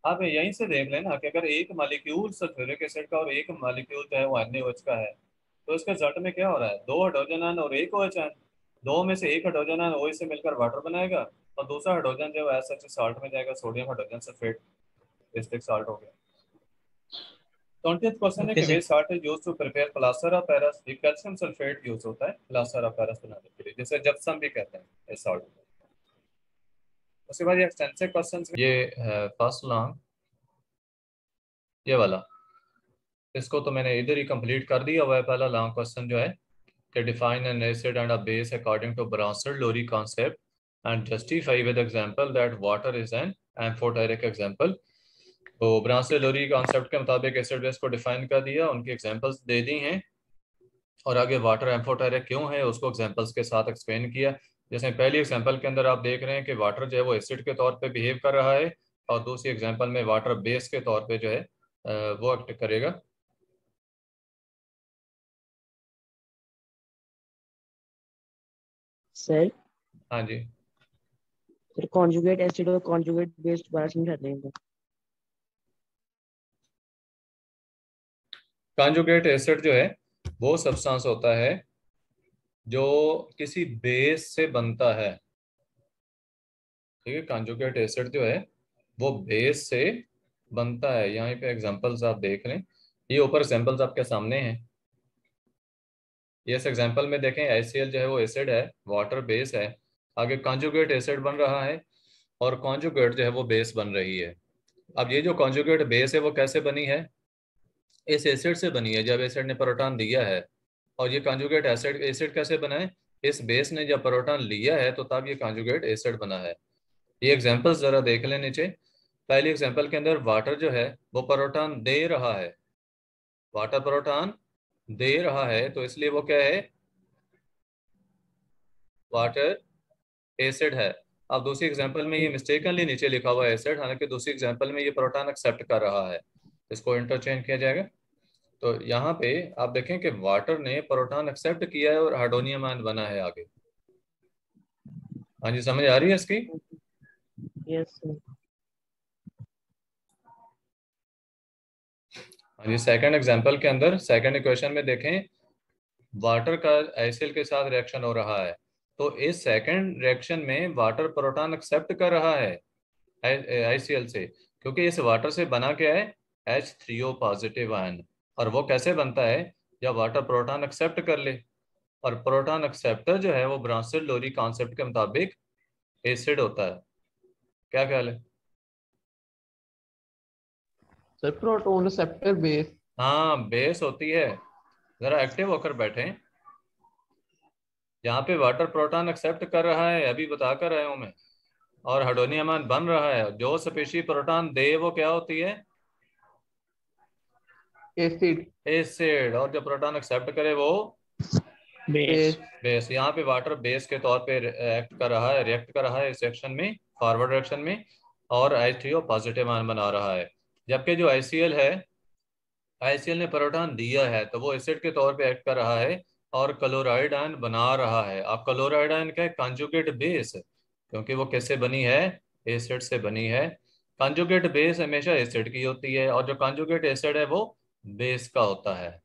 आप यहीं से देख लेना कि अगर एक मालिक्यूल सल्फ्यूरिक एसिड का और एक मालिक्यूल जो है वो NaOH का है, तो इसके रिजल्ट में क्या हो रहा है, 2 हाइड्रोजन आयन और 1 OH आयन, दो में से एक हाइड्रोजन आयन OH से मिलकर वाटर बनाएगा और दूसरा हाइड्रोजन जो है एज सच सॉल्ट में जाएगा, sodium hydrogen sulphate acidic salt हो गया। 20th क्वेश्चन है ओके कि sir. What salt is used to prepare plaster of Paris. ये कैल्शियम सल्फेट यूज होता है प्लास्टर ऑफ पेरिस बनाने के लिए, जिसे जिप्सम भी कहते हैं इस सॉल्ट। उसके बाद ये एक्सटेंसिव क्वेश्चन, ये फर्स्ट लॉन्ग, ये वाला, इसको तो मैंने इधर ही कंप्लीट कर दिया हुआ है। पहला लॉन्ग क्वेश्चन जो है कि define an acid and a base according to Bronsted Lowry concept and justify with example that water is an amphoteric example. तो ब्राउनसर-लोरी कॉन्सेप्ट के मुताबिक एसिड बेस को डिफाइन कर दिया, उनकी एग्जांपल्स दे दी हैं, और आगे वाटर एम्फोटेरिक क्यों है उसको एग्जांपल्स के साथ एक्सप्लेन किया। जैसे पहली एग्जांपल के अंदर आप देख रहे हैं कि वाटर जो है वो एसिड के तौर पे बिहेव कर रहा है, और दूसरी एग्जांपल में वाटर बेस के तौर पे जो है वो एक्ट करेगा। सर हाँ जी, फिर कॉन्जुगेट एसिड और कॉन्जुगेट बेस दोबारा समझा देंगे। कॉन्जुगेट एसिड जो है वो सब्सटेंस होता है जो किसी बेस से बनता है। ठीक है, कॉन्जुगेट एसिड जो है वो बेस से बनता है। यहाँ पे एग्जांपल्स आप देख लें, ये ऊपर एग्जांपल्स आपके सामने हैं। ये इस एग्जांपल में देखें, HCl जो है वो एसिड है, वाटर बेस है, आगे कॉन्जुगेट एसिड बन रहा है, और कॉन्जुगेट जो है वो बेस बन रही है। अब ये जो कॉन्जुगेट बेस है वो कैसे बनी है? इस एसिड से बनी है, जब एसिड ने प्रोटॉन दिया है। और ये कॉन्जुगेट एसिड एसिड कैसे बना है? इस बेस ने जब प्रोटॉन लिया है तो तब ये कॉन्जुगेट एसिड बना है। ये एग्जांपल्स जरा देख लें नीचे। पहली एग्जांपल के अंदर वाटर जो है वो प्रोटॉन दे रहा है, वाटर प्रोटॉन दे रहा है, तो इसलिए वो क्या है? वाटर एसिड है। अब दूसरी एग्जांपल में ये मिस्टेकनली नीचे लिखा हुआ है एसिड, हालांकि दूसरी एग्जांपल में ये प्रोटॉन एक्सेप्ट कर रहा है, इसको इंटरचेंज किया जाएगा। तो यहाँ पे आप देखें कि वाटर ने प्रोटॉन एक्सेप्ट किया है और हाइड्रोनियम आयन बना है आगे। हाँ जी, समझ आ रही है इसकी? Yes sir. हाँ जी, सेकंड एग्जांपल के अंदर सेकंड इक्वेशन में देखें, वाटर का HCl के साथ रिएक्शन हो रहा है, तो इस सेकंड रिएक्शन में वाटर प्रोटॉन एक्सेप्ट कर रहा है HCl से, क्योंकि इस वाटर से बना क्या है? H3O positive ion. और वो कैसे बनता है? जब वाटर प्रोटॉन एक्सेप्ट कर ले, और प्रोटॉन एक्सेप्टर जो है वो ब्राउनसर-लोरी कॉन्सेप्ट के मुताबिक एसिड होता है। क्या ख्याल है? Sir proton receptor base. हाँ, बेस होती है। जरा एक्टिव होकर बैठे। यहाँ पे वाटर प्रोटॉन एक्सेप्ट कर रहा है, अभी बता कर रहा हूँ मैं, और हाइड्रोनियम आयन बन रहा है। जो स्पेशी प्रोटॉन दे वो क्या होती है? Acid acid. और जो प्रोटॉन एक्सेप्ट करे वो बेस। बेस। यहाँ पे वाटर बेस के तौर पे एक्ट कर रहा है, रिएक्ट कर रहा है इस एक्शन में, फॉरवर्ड डायरेक्शन में, और H3O पॉजिटिव आयन बना रहा है। जबकि जो HCl है, HCl ने प्रोटॉन दिया है तो वो एसिड के तौर पे एक्ट कर रहा है और क्लोराइड आयन बना रहा है। अब क्लोराइड आयन क्या है? कंजुगेट बेस, क्योंकि वो कैसे बनी है? एसिड से बनी है। कंजुगेट बेस हमेशा एसिड की होती है, और जो कंजुगेट एसिड है वो बेस का होता है।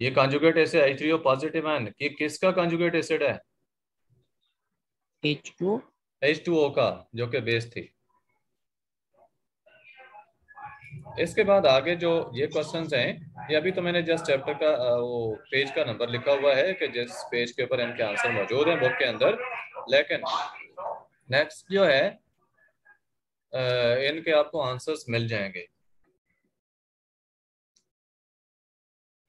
ये conjugate acid H3O positive ion ये किसका कंजुगेट एसिड है? H2O। H2O का, जो कि बेस थी। इसके बाद आगे जो ये क्वेश्चंस हैं, ये अभी तो मैंने जस्ट चैप्टर का वो पेज का नंबर लिखा हुआ है कि जिस पेज के ऊपर इनके आंसर मौजूद हैं बुक के अंदर, लेकिन नेक्स्ट जो है इनके आपको आंसर्स मिल जाएंगे।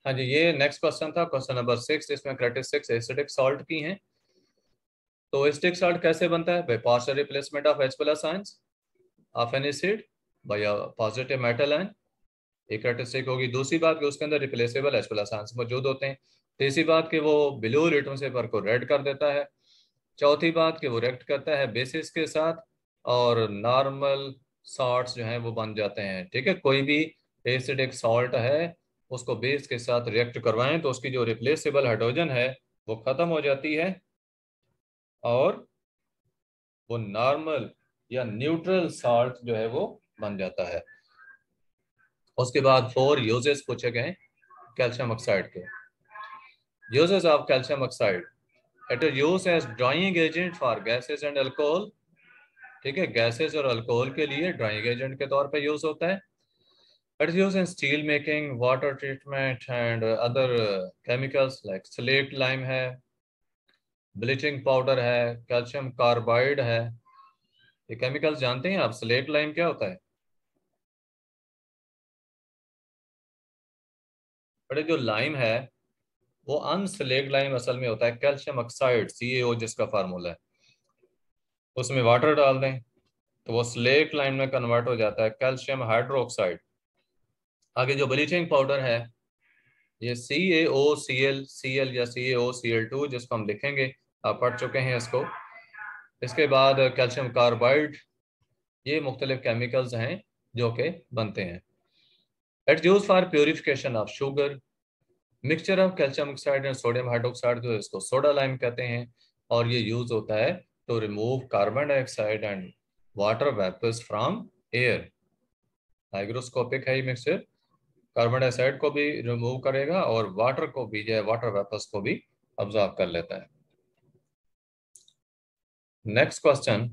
हाँ जी, ये नेक्स्ट क्वेश्चन था, क्वेश्चन नंबर 6। इसमें कैरेक्टरिस्टिक्स एसिडिक सॉल्ट की हैं। तो एसिडिक सॉल्ट कैसे बनता है? By partial replacement of H+ ions of N acid by a positive metal ion, एक कैरेक्टरिस्टिक होगी। दूसरी बात कि उसके अंदर रिप्लेसेबल H+ आयंस मौजूद होते हैं। तीसरी बात कि वो ब्लू लिटमस पेपर को रेड कर देता है। चौथी बात कि वो रिएक्ट करता है बेसिस के साथ, और नॉर्मल सॉल्ट्स जो हैं वो बन जाते हैं। ठीक है, कोई भी एसिडिक सॉल्ट है उसको बेस के साथ रिएक्ट करवाएं तो उसकी जो रिप्लेसेबल हाइड्रोजन है वो खत्म हो जाती है, और वो नॉर्मल या न्यूट्रल सॉल्ट जो है वो बन जाता है। उसके बाद 4 यूजेस पूछे गए कैल्शियम ऑक्साइड के। Uses of calcium oxide, it is used as drying agent for gases and alcohol. ठीक है, गैसेस और अल्कोहल के लिए ड्राइंग एजेंट के तौर पे यूज होता है। It is used in steel making, water treatment and other chemicals like slate lime है, ब्लीचिंग पाउडर है, कैल्शियम कार्बाइड है। ये केमिकल्स जानते हैं आप? स्लेट लाइम क्या होता है? बड़े जो लाइम है वो अनस्लेक्ट लाइम असल में होता है कैल्शियम ऑक्साइड, CaO जिसका फार्मूला है। उसमें वाटर डाल दें तो वो स्लेट लाइम में कन्वर्ट हो जाता है कैल्शियम हाइड्रोक्साइड। आगे जो ब्लीचिंग पाउडर है ये CaOCl या CaOCl2 जिसको हम लिखेंगे, आप पढ़ चुके हैं इसको। इसके बाद कैल्शियम कार्बाइड, ये मुख्तलिफ केमिकल्स हैं जो कि बनते हैं। It's use for purification of sugar. Mixture of calcium oxide and sodium hydroxide जो है इसको सोडा लाइम कहते हैं, और ये यूज होता है to remove carbon dioxide and water vapours from air. Hygroscopic है ये मिक्सचर, कार्बन डाइऑक्साइड को भी रिमूव करेगा और वाटर को भी जो है वाटर वेपर्स को भी ऑब्जॉर्व कर लेता है। Next question,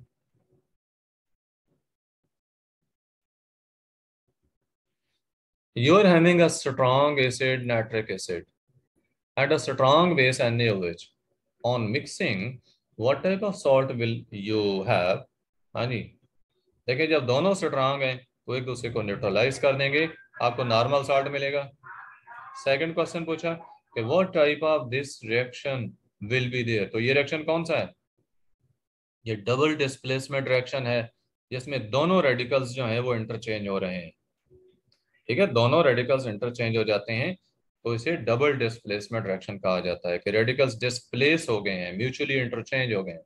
you are having a strong acid nitric acid and a strong base NaOH. On mixing, what type of salt will you have? हाँ जी, देखिए जब दोनों स्ट्रांग हैं तो एक दूसरे को न्यूट्रलाइज कर देंगे, आपको नॉर्मल सॉल्ट मिलेगा। सेकंड क्वेश्चन पूछा कि what type of this reaction will be there, तो ये रिएक्शन कौन सा है? ये डबल डिस्प्लेसमेंट रिएक्शन है जिसमें दोनों रेडिकल्स जो हैं वो इंटरचेंज हो रहे हैं। ठीक है, दोनों रेडिकल्स इंटरचेंज हो जाते हैं तो इसे डबल डिस्प्लेसमेंट रिएक्शन कहा जाता है कि रेडिकल्स डिस्प्लेस हो गए हैं, म्यूचुअली इंटरचेंज हो गए हैं।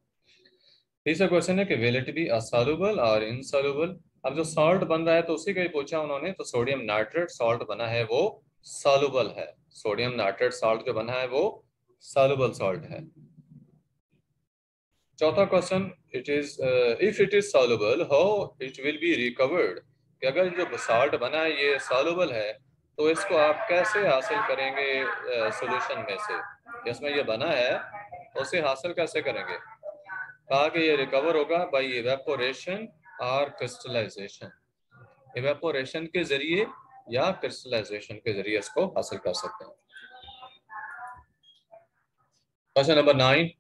तीसरा क्वेश्चन है कि विल इट बी असॉल्युबल और इनसॉल्युबल। अब जो सॉल्ट बन रहा है तो उसी का ही पूछा उन्होंने, तो सोडियम नाइट्रेट सॉल्ट बना है वो सॉल्युबल है। सोडियम नाइट्रेट सॉल्ट जो बना है वो सॉल्युबल सॉल्ट है। चौथा question, it is if it is soluble how it will be recovered, कि अगर जो सॉल्ट बना है ये सॉल्युबल है तो इसको आप कैसे हासिल करेंगे सॉल्यूशन में से, जिसमें ये बना है उसे हासिल कैसे करेंगे? कहा कि ये रिकवर होगा बाय इवेपोरेशन और क्रिस्टलाइजेशन। इवेपोरेशन के जरिए या क्रिस्टलाइजेशन के जरिए इसको हासिल कर सकते हैं। Question number 9,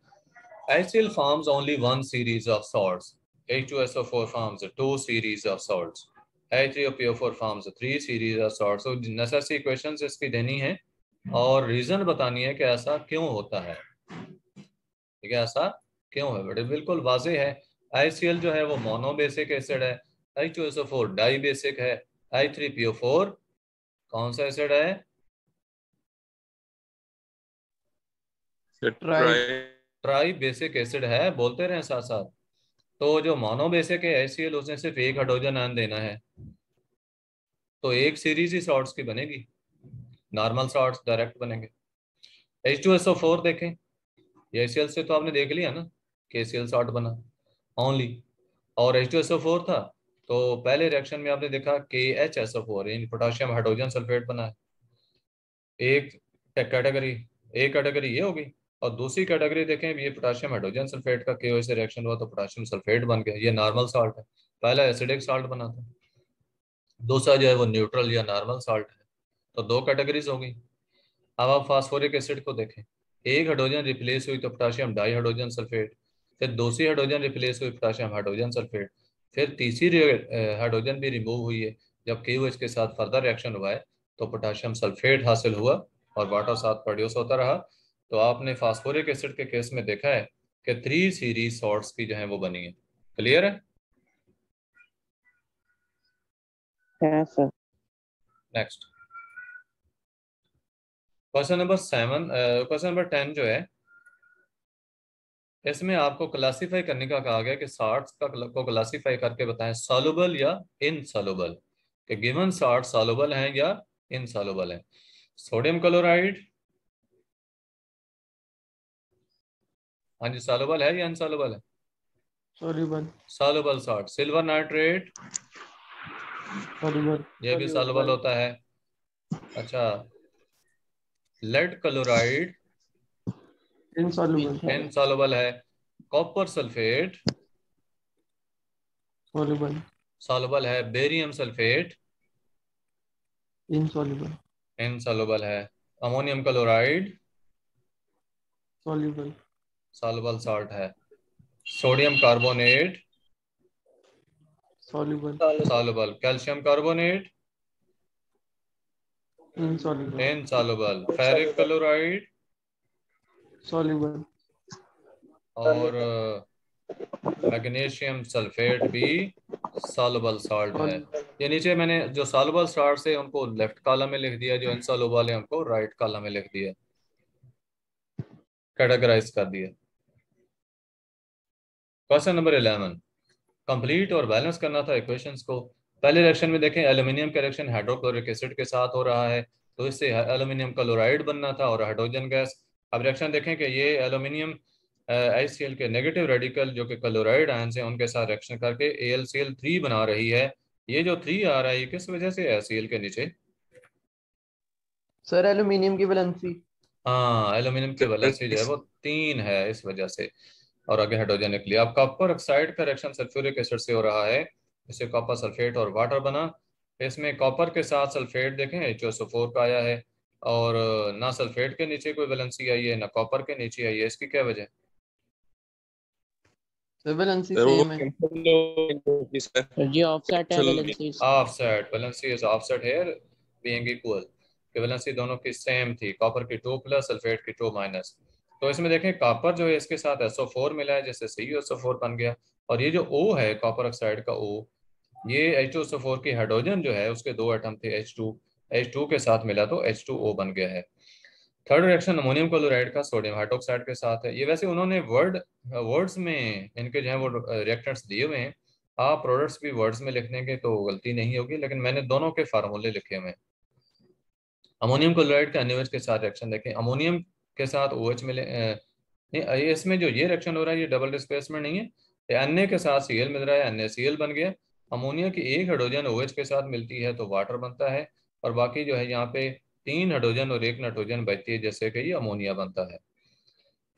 HCl forms only one series of salts. H2SO4 forms 2 series of salts. H3PO4 forms 3 series of salts. So necessary questions इसकी देनी है और रीजन बतानी है कि ऐसा क्यों होता है। ठीक है, ऐसा क्यों है बेटे? बिल्कुल वाज़ेह है। HCl जो है वो मोनो बेसिक एसिड है, H2SO4 डाई बेसिक है, H3PO4 कौन सा एसिड है? ट्राई बेसिक एसिड है, बोलते रहे साथ साथ। तो जो मोनो बेसिक है HCl उसने सिर्फ एक हाइड्रोजन आयन देना है, तो एक सीरीज ही सॉल्ट्स की बनेगी, नॉर्मल सॉल्ट्स डायरेक्ट बनेंगे। H2SO4 देखें, ये HCl से तो आपने देख लिया ना कि HCl सॉल्ट बना ओनली, और H2SO4 था तो पहले रिएक्शन में आपने देखा KHSO4 यानी पोटाशियम हाइड्रोजन सल्फेट बना है। एक कैटेगरी ये होगी, और दूसरी कैटेगरी देखें, ये पोटाशियम हाइड्रोजन सल्फेट का KO से रिएक्शन हुआ तो पोटाशियम सल्फेट बन गया, ये नॉर्मल सॉल्ट है। पहला एसिडिक सॉल्ट बना था, दूसरा जो है वो न्यूट्रल या नॉर्मल सॉल्ट है, तो दो कैटेगरीज होगी। अब आप फास्फोरिक एसिड को देखें, एक हाइड्रोजन रिप्लेस हुई तो पोटाशियम डाई हाइड्रोजन सल्फेट, फिर दूसरी हाइड्रोजन रिप्लेस हुई पोटाशियम हाइड्रोजन सल्फेट, फिर तीसरी हाइड्रोजन भी रिमूव हुई है, जब KOH के साथ फर्दर रिएक्शन हुआ है तो पोटाशियम सल्फेट हासिल हुआ और वाटर साथ प्रोड्यूस होता रहा। तो आपने फास्फोरिक एसिड के केस में देखा है कि 3 सीरीज सॉल्ट्स की जो है वो बनी है। क्लियर है? Sir. Next question number 7, question number 10 जो है इसमें आपको क्लासिफाई करने का कहा गया कि सॉल्ट्स को क्लासिफाई करके बताएं सॉल्युबल या इनसॉल्युबल, कि गिवन सॉल्ट सॉल्युबल हैं या इनसॉल्युबल हैं। सोडियम क्लोराइड, हाँ जी, सॉल्युबल है या इनसॉल्युबल है? Soluble. Soluble salt. Silver nitrate, soluble. ये भी सॉल्युबल होता है। अच्छा, लेड क्लोराइड इनसॉल्युबल। इनसॉल्युबल है। Copper sulphate soluble. सॉल्युबल है। Barium sulphate insoluble. इनसॉल्युबल है। Ammonium chloride soluble. Soluble salt है। Sodium carbonate soluble, soluble. Calcium carbonate, insoluble, insoluble. Ferric chloride soluble, और मैग्नीशियम सल्फेट भी soluble salt है। soluble. ये नीचे मैंने जो सॉल्युबल सॉल्ट है उनको लेफ्ट कॉलम में लिख दिया, जो इनसॉल्युबल है उनको राइट कॉलम में लिख दिया, कैटेगराइज कर दिया। क्वेश्चन नंबर 11, कंप्लीट और बैलेंस करना था इक्वेशंस को। पहले रिएक्शन में देखें एल्यूमिनियम का रिएक्शन हाइड्रोक्लोरिक एसिड के साथ हो रहा है, तो इससे एल्यूमिनियम क्लोराइड बनना था और हाइड्रोजन गैस। अब रिएक्शन देखें कि ये एल्यूमिनियम HCl के नेगेटिव रेडिकल जो कि क्लोराइड आयन है उनके साथ रिएक्शन करके AlCl3 बना रही है। ये जो 3 आ रहा है ये किस वजह से है HCl के नीचे? सर एल्यूमिनियम की वैलेंसी। हाँ, एल्यूमिनियम की वैलेंसी जो है वो 3 है इस वजह से, और आगे हाइड्रोजन निकली। अब कॉपर ऑक्साइड का रिएक्शन सल्फ्यूरिक एसिड से हो रहा है, इससे कॉपर सल्फेट और वाटर बना। इसमें कॉपर के साथ सल्फेट देखें HOSO4 का आया है, और ना सल्फेट के नीचे कोई वैलेंसी आई है ना कॉपर के नीचे आई है। इसकी क्या वजह? सर वैलेंसी सर वो सेम है। कैंसिल होगी सर। सर जी ऑफसेट है चलो valencies. Offset, valency is offset here being equal, कि वैलेंसी दोनों की सेम थी, कॉपर की 2 प्लस सल्फेट की 2 माइनस। तो इसमें देखें कॉपर जो है इसके साथ SO4 मिला है जिससे CuSO4 बन गया, और ये जो O है कॉपर ऑक्साइड का O, ये H2SO4 की हाइड्रोजन जो है उसके 2 एटम थे H2 के साथ मिला तो H2O बन गया है। थर्ड रिएक्शन अमोनियम क्लोराइड का सोडियम हाइड्रोक्साइड के साथ है। ये वैसे उन्होंने वर्ड्स में इनके जो है वो रिएक्टेंट्स दिए हुए हैं, आप प्रोडक्ट्स भी वर्ड्स में लिख देंगे तो गलती नहीं होगी, लेकिन मैंने दोनों के फार्मूले लिखे हुए हैं। अमोनियम क्लोराइड के एनएच के साथ रिएक्शन देखें, अमोनियम के साथ OH मिले नहीं, इसमें जो ये रिएक्शन हो रहा है ये डबल डिस्प्लेसमेंट नहीं है, Na के साथ Cl मिल रहा है, NaCl बन गया। अमोनिया की एक हाइड्रोजन OH के साथ मिलती है तो वाटर बनता है, और बाकी जो है यहाँ पे 3 हाइड्रोजन और 1 नाइट्रोजन बचती है जैसे कि ये अमोनिया बनता है।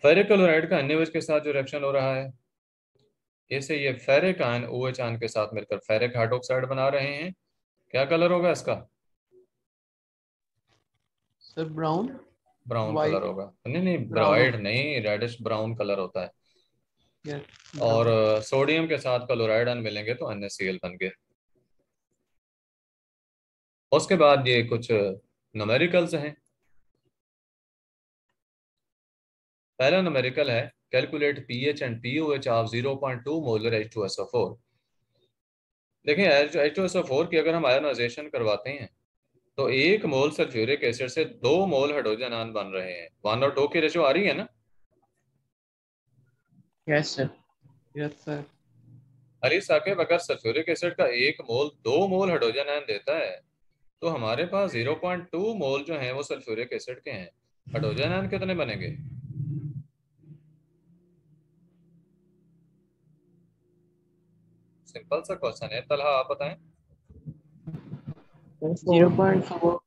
फेरिक क्लोराइड का NaOH के साथ जो रिएक्शन हो रहा है, इससे ये फेरिक आयन OH आयन के साथ मिलकर फेरिक हाइड्रोक्साइड बना रहे हैं। क्या कलर होगा इसका? Sir brown, brown White, colour होगा। नहीं, ब्राउन ब्राइट नहीं, रेडिश ब्राउन कलर होता है। यस और ब्राउन। सोडियम के साथ क्लोराइड आयन मिलेंगे तो NaCl बन गए। उसके बाद ये कुछ न्यूमेरिकल्स हैं। पहला न्यूमेरिकल है calculate pH and pOH of 0.2 molar H2SO4। देखें H2SO4 की अगर हम आयोनाइजेशन करवाते हैं तो 1 मोल सल्फ्यूरिक एसिड से 2 मोल हाइड्रोजन आयन बन रहे हैं। 1 और 2 की रेशो आ रही है ना? Yes sir. Yes sir. Ali Sakib, अगर सल्फ्यूरिक एसिड का 1 मोल 2 मोल हाइड्रोजन आयन देता है तो हमारे पास 0.2 मोल जो हैं वो सल्फ्यूरिक एसिड के हैं। हाइड्रोजन आयन कितने बनेंगे? सिंपल सा क्वेश्चन है, तलहा आप बताएं। 0.4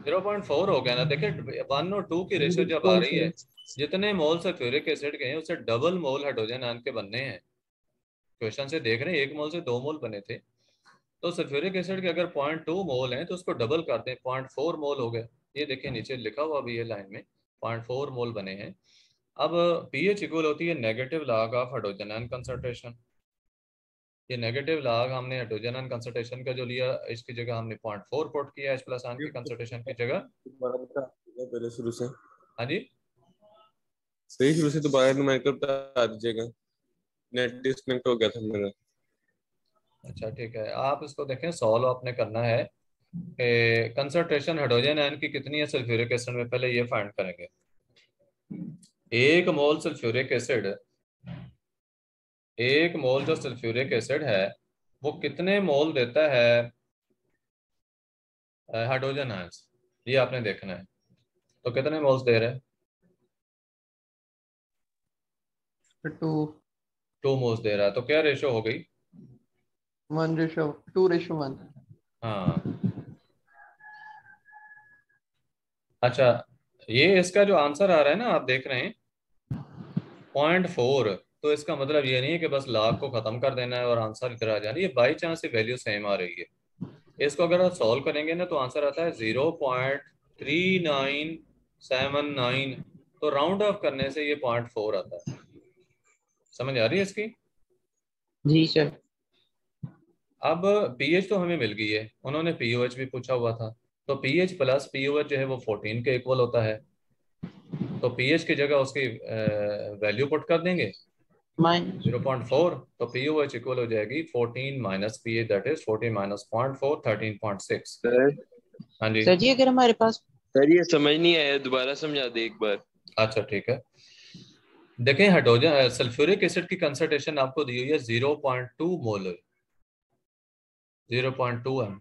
0.4 हो गया ना। देखिए 1 और 2 की रेशियो जब आ रही है, जितने मोल सल्फ्यूरिक एसिड के हैं उससे डबल मोल हाइड्रोजन आयन के बनने हैं। क्वेश्चन से देख रहे हैं 1 मोल से 2 मोल बने थे, तो सल्फ्यूरिक एसिड के अगर 0.2 मोल हैं तो उसको डबल कर दें, 0.4 मोल हो गए। ये देखिए नीचे लिखा हुआ भी है लाइन में, 0.4 मोल बने हैं। अब pH इक्वल होती है negative log of hydrogen ion concentration. ये नेगेटिव लॉग हमने हाइड्रोजन आयन कंसंट्रेशन का जो लिया, इसकी जगह हमने 0.4 पुट किया H प्लस आयन की कंसंट्रेशन की जगह। दोबारा बता पहले शुरू से। हाँ जी, सही शुरू से दोबारा न्यूमेरिकल बता दीजिएगा, नेट डिस्कनेक्ट हो गया था मेरा। अच्छा ठीक है, आप इसको देखें, सॉल्व आपने करना है कि कंसंट्रेशन हाइड्रोजन आयन की कितनी है सल्फ्यूरिक एसिड में, पहले ये फाइंड करेंगे। 1 मोल सल्फ्यूरिक एसिड, 1 मोल जो सल्फ्यूरिक एसिड है वो कितने मोल देता है हाइड्रोजन आयंस, ये आपने देखना है। तो कितने मोल्स दे रहे हैं? 2 2 मोल्स दे रहा है, तो क्या रेशो हो गई? 1:2:1। हाँ, अच्छा, ये इसका जो आंसर आ रहा है ना आप देख रहे हैं 0.4, तो इसका मतलब ये नहीं है कि बस लाख को खत्म कर देना है और आंसर इधर आ जाना है। ये बाई चांस से वैल्यू सेम आ रही है। इसको अगर आप सॉल्व करेंगे ना तो आंसर आता है 0.3979, तो राउंड ऑफ करने से ये 0.4 आता है। समझ आ रही है इसकी? जी सर। अब पीएच तो हमें मिल गई है, उन्होंने पीओएच भी पूछा हुआ था, तो पीएच प्लस पीओएच जो है वो 14 के इक्वल होता है, तो पीएच की जगह उसकी वैल्यू पुट कर देंगे माइनस 0.4, तो पीओएच इक्वल हो जाएगी 14 minus pH, that is 14 minus 0.4 13.6। Sir हाँ जी, सर जी अगर हमारे पास सर ये समझ नहीं आया, दोबारा समझा दे एक बार। अच्छा ठीक है। देखें हाइड्रोजन सल्फ्यूरिक एसिड की कंसंट्रेशन आपको दी हुई है 0.2 मोलर, 0.2 एम।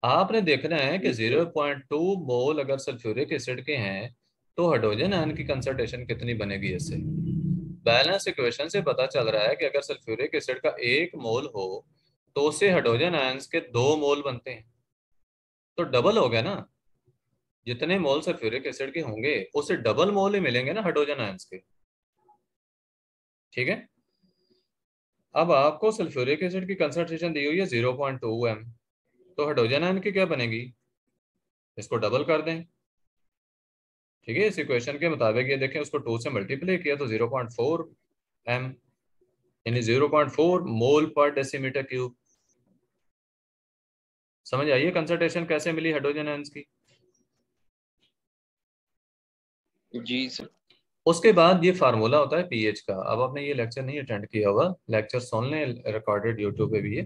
आपने देखना है कि 0.2 मोल अगर सल्फ्यूरिक एसिड के हैं तो हाइड्रोजन आयन की कंसंट्रेशन कितनी बनेगी। इससे बैलेंस इक्वेशन से पता चल रहा है कि अगर सल्फ्यूरिक एसिड का 1 मोल हो तो उससे हाइड्रोजन आयंस के 2 मोल बनते हैं, तो डबल हो गया ना। जितने मोल सल्फ्यूरिक एसिड के होंगे उससे डबल मोल ही मिलेंगे ना हाइड्रोजन आयंस के। ठीक है, अब आपको सल्फ्यूरिक एसिड की कंसंट्रेशन दी हुई है 0.2 एम, तो हाइड्रोजन आयन की क्या बनेगी, इसको डबल कर दें। ठीक है, इस इक्वेशन के मुताबिक ये देखें, उसको 2 से मल्टीप्लाई किया तो 0.4 एम, यानी 0.4 मोल पर डेसीमीटर क्यूब। समझ आइए कंसंट्रेशन कैसे मिली हाइड्रोजन आयंस की। जी सर। उसके बाद ये फार्मूला होता है पीएच का। अब आपने ये लेक्चर नहीं अटेंड किया होगा, लेक्चर सुन लें, रिकॉर्डेड यूट्यूब पे भी है।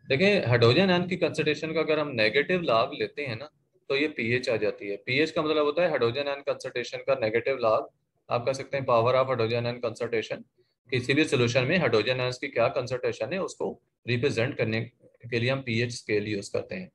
देखें हाइड्रोजन आयन की कंसंट्रेशन का अगर हम नेगेटिव लाग लेते हैं ना तो ये पीएच आ जाती है। पीएच का मतलब होता है हाइड्रोजन आयन कंसंट्रेशन का नेगेटिव लाग। आप कह सकते हैं power of hydrogen ion concentration. किसी भी सोल्यूशन में हाइड्रोजन आयन की क्या कंसंट्रेशन है उसको रिप्रेजेंट करने के लिए हम पीएच स्केल यूज करते हैं।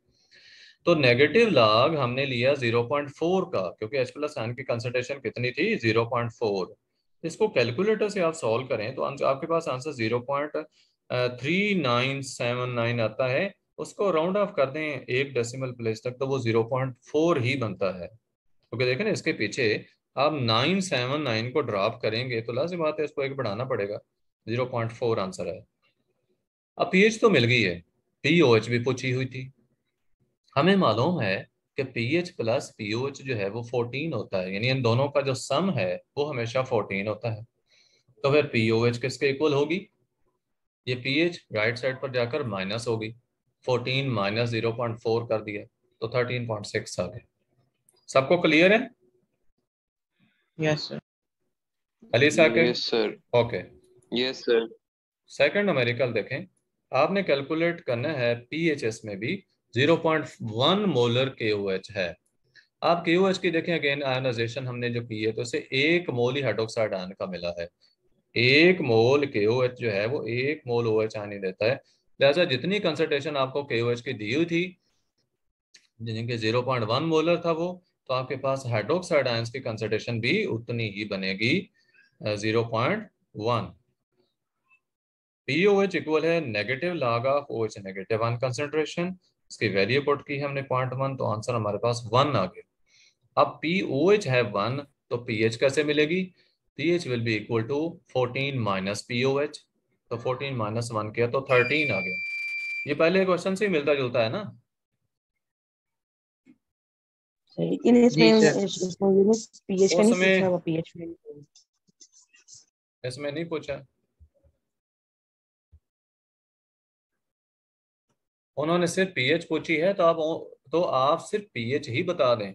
तो नेगेटिव लॉग हमने लिया 0.4 का, क्योंकि H प्लस आयन की कंसंट्रेशन कितनी थी 0.4। इसको कैलकुलेटर से आप सॉल्व करें तो आपके पास आंसर 0.3979 आता है। उसको राउंड ऑफ कर दें एक डेसिमल प्लेस तक तो वो 0.4 ही बनता है, क्योंकि देखें ना इसके पीछे आप 979 को ड्रॉप करेंगे तो लाजिम बात है इसको एक बढ़ाना पड़ेगा, 0.4 आंसर है। अब पीएच तो मिल गई है, पीओएच भी पूछी हुई थी। हमें मालूम है कि पीएच प्लस पीओएच जो है वो 14 होता है, यानी इन दोनों का जो सम है वो हमेशा 14 होता है। तो फिर पीओएच किसके इक्वल होगी, ये पीएच राइट साइड पर जाकर माइनस होगी, 14 माइनस 0.4 कर दिया तो 13.6 आ गया। सबको क्लियर है yes sir. Ali Sakib? Yes sir. Okay, yes sir. Second numerical देखें। आपने कैलकुलेट करना है पीएचएस में भी 0.1 मोलर केओएच है। आप केओएच की देखें अगेन, आयनाइजेशन हमने जो की है तो इसे 1 मोल ही हाइड्रोक्साइड आयन का मिला है। 1 मोल केओएच जो है वो 1 मोल ओएच आयन ही देता है। लिहाजा जितनी कंसंट्रेशन आपको केओएच की दी हुई थी जिनके 0.1 मोलर था वो, तो आपके पास हाइड्रोक्साइड आयंस की कंसंट्रेशन भी उतनी ही बनेगी 0.1। पीओएच इक्वल है negative log of O H negative ion concentration. इसकी वैल्यू पुट की हमने 0.1 तो आंसर हमारे पास 1 आ गया। अब पीओएच है 1 तो पीएच कैसे मिलेगी, pH will be equal to 14 minus pOH, तो 14 माइनस 1 किया तो 13 आ गया। ये पहले क्वेश्चन से ही मिलता जुलता है ना। सही, लेकिन जी इसमें सर। इसमें पीएच का नहीं उसमें पूछा, वो पीएच में इसमें नहीं पूछा, उन्होंने सिर्फ पीएच पूछी है, तो आप सिर्फ पीएच ही बता दें।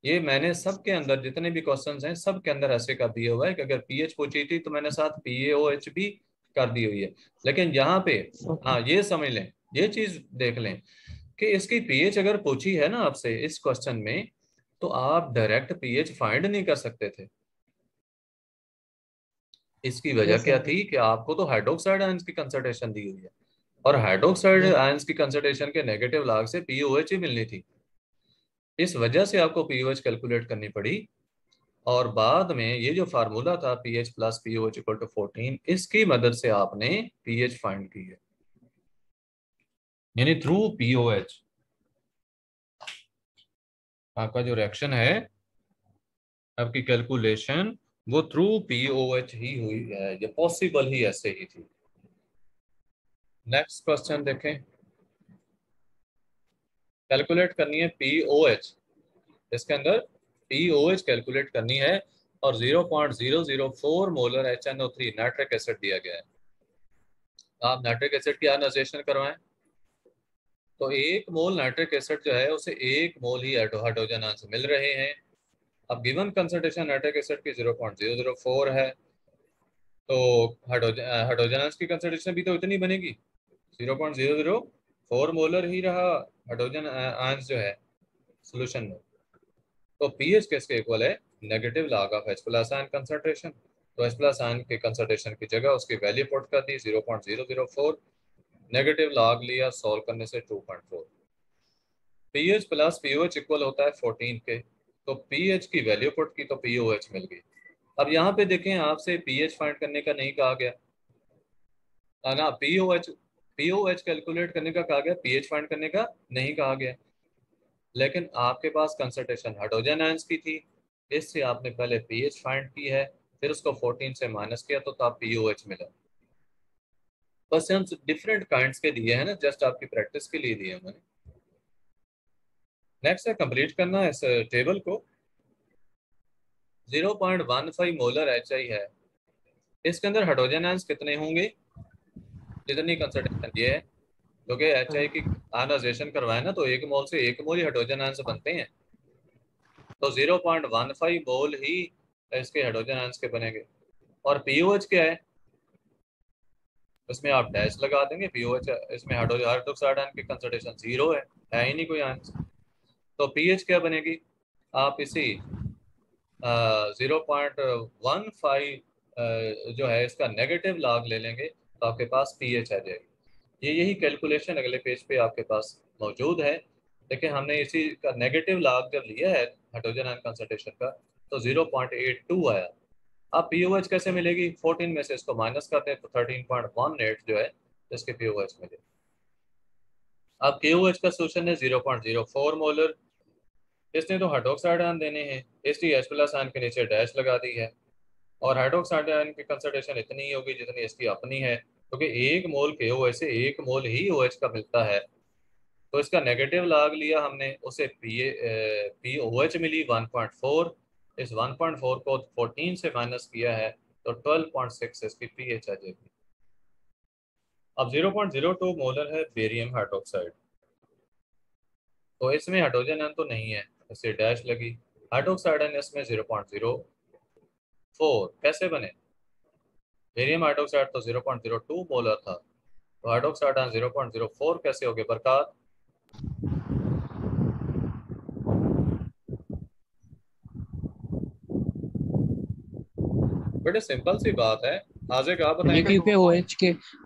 ये मैंने सबके अंदर जितने भी क्वेश्चंस हैं सबके अंदर ऐसे कर दिया हुआ है कि अगर पीएच पूछी थी तो मैंने साथ पीएओएच भी कर दी हुई है। लेकिन यहाँ पे ओके। हाँ ये समझ लें, ये चीज देख लें कि इसकी पीएच अगर पूछी है ना आपसे इस क्वेश्चन में तो आप डायरेक्ट पीएच फाइंड नहीं कर सकते थे। इसकी वजह यस क्या सर। थी कि आपको तो हाइड्रोक्साइड आयंस की कंसंट्रेशन दी हुई है और हाइड्रोक्साइड यस आयंस की कंसंट्रेशन के नेगेटिव लॉग से पीओएच ही मिलनी थी। इस वजह से आपको पीओएच कैलकुलेट करनी पड़ी और बाद में ये जो फार्मूला था pH plus pOH equal to 14, इसकी मदद से आपने पीएच फाइंड की है, यानी थ्रू पीओएच आपका जो रिएक्शन है, आपकी कैलकुलेशन वो थ्रू पीओएच ही हुई है, ये पॉसिबल ही ऐसे ही थी। नेक्स्ट क्वेश्चन देखें, कैलकुलेट करनी है पीओएच। इसके अंदर पीओएच कैलकुलेट करनी है और 0.004 मोलर HNO3 नाइट्रिक एसिड दिया गया है। आप नाइट्रिक एसिड की आयोनाइजेशन करवाएं तो 1 मोल नाइट्रिक एसिड जो है उसे 1 मोल ही हाइड्रोजन आयंस मिल रहे हैं। अब गिवन कंसंट्रेशन नाइट्रिक एसिड की 0.004 है, तो हाइड्रोजन आयंस की कंसंट्रेशन भी तो इतनी बनेगी, 0.004 मोलर ही रहा हाइड्रोजन आयंस जो है सोल्यूशन में। तो पीएच किसके इक्वल है, negative log of H plus ion concentration. तो H प्लस आयन के कंसंट्रेशन की जगह उसकी वैल्यू पुट कर दी 0.004, नेगेटिव लॉग लिया, सॉल्व करने से 2.4। पीएच प्लस पीओएच इक्वल होता है 14 के, तो पीएच की वैल्यू पुट की तो पीओएच मिल गई। अब यहाँ पे देखें आपसे पीएच फाइंड करने का नहीं कहा गया है ना, पीओएच कैलकुलेट करने का कहा गया, पीएच फाइंड करने का नहीं कहा गया। लेकिन आपके पास कंसंट्रेशन हाइड्रोजन आयंस की थी, इससे आपने पहले पीएच फाइंड की है, फिर उसको 14 से माइनस किया तो आप पीओएच मिला। बस हम डिफरेंट काइंड्स के दिए हैं ना, जस्ट आपकी प्रैक्टिस के लिए दिए मैंने। नेक्स्ट है कंप्लीट करना इस टेबल को। 0.15 मोलर HI है, इसके अंदर हाइड्रोजन आयंस कितने होंगे, जितनी कंसंट्रेशन ये है, क्योंकि HI की आयनाइजेशन करवाए ना तो 1 मोल से 1 मोल ही हाइड्रोजन आयंस बनते हैं, तो 0.15 मोल ही इसके हाइड्रोजन आयंस के बनेंगे। और पीओएच क्या है, इसमें आप डैश लगा देंगे, पीओएच इसमें हाइड्रोक्साइड आयन की कंसंट्रेशन 0 है ही नहीं कोई आयंस। तो पीएच क्या बनेगी, आप इसी 0.15 जो है इसका नेगेटिव लॉग ले लेंगे तो आपके पास पीएच आ जाएगी। यही कैलकुलेशन अगले पेज पे आपके पास मौजूद है। लेकिन हमने इसी का नेगेटिव लॉग जब लिया है हाइड्रोजन आयन कंसंट्रेशन का तो 0.82 आया। अब पीओएच कैसे मिलेगी, 14 में से इसको माइनस करते हैं तो 13.18 जो है इसके पीओएच मिले। अब केओएच का सोल्यूशन है 0.04 मोलर, इसने तो हाइड्रोक्साइड आयन देने हैं, इसलिए H प्लस आयन के नीचे डैश लगा दी है। और हाइड्रोक्साइड आयन की कंसंट्रेशन इतनी ही होगी जितनी इसकी अपनी है, क्योंकि 1 मोल KOH से 1 मोल ही OH का मिलता है। तो इसका नेगेटिव लॉग लिया हमने, उसे POH मिली 1.4, इस 1.4 को 14 से माइनस किया है तो 12.6 इसकी पीएच आ जाएगी। अब 0.02 मोलर है बेरियम हाइड्रोक्साइड, तो इसमें हाइड्रोजन आयन तो नहीं है, इससे डैश लगी। हाइड्रोक्साइड आयन इसमें 0.04 कैसे बने, बेरियम हाइड्रोक्साइड तो 0.02 मोलर था, तो हाइड्रोक्साइड आयन 0.04 कैसे हो गए बरकत। बड़े सिंपल सी बात है, आज़िक आप ये बताएंगे। क्योंकि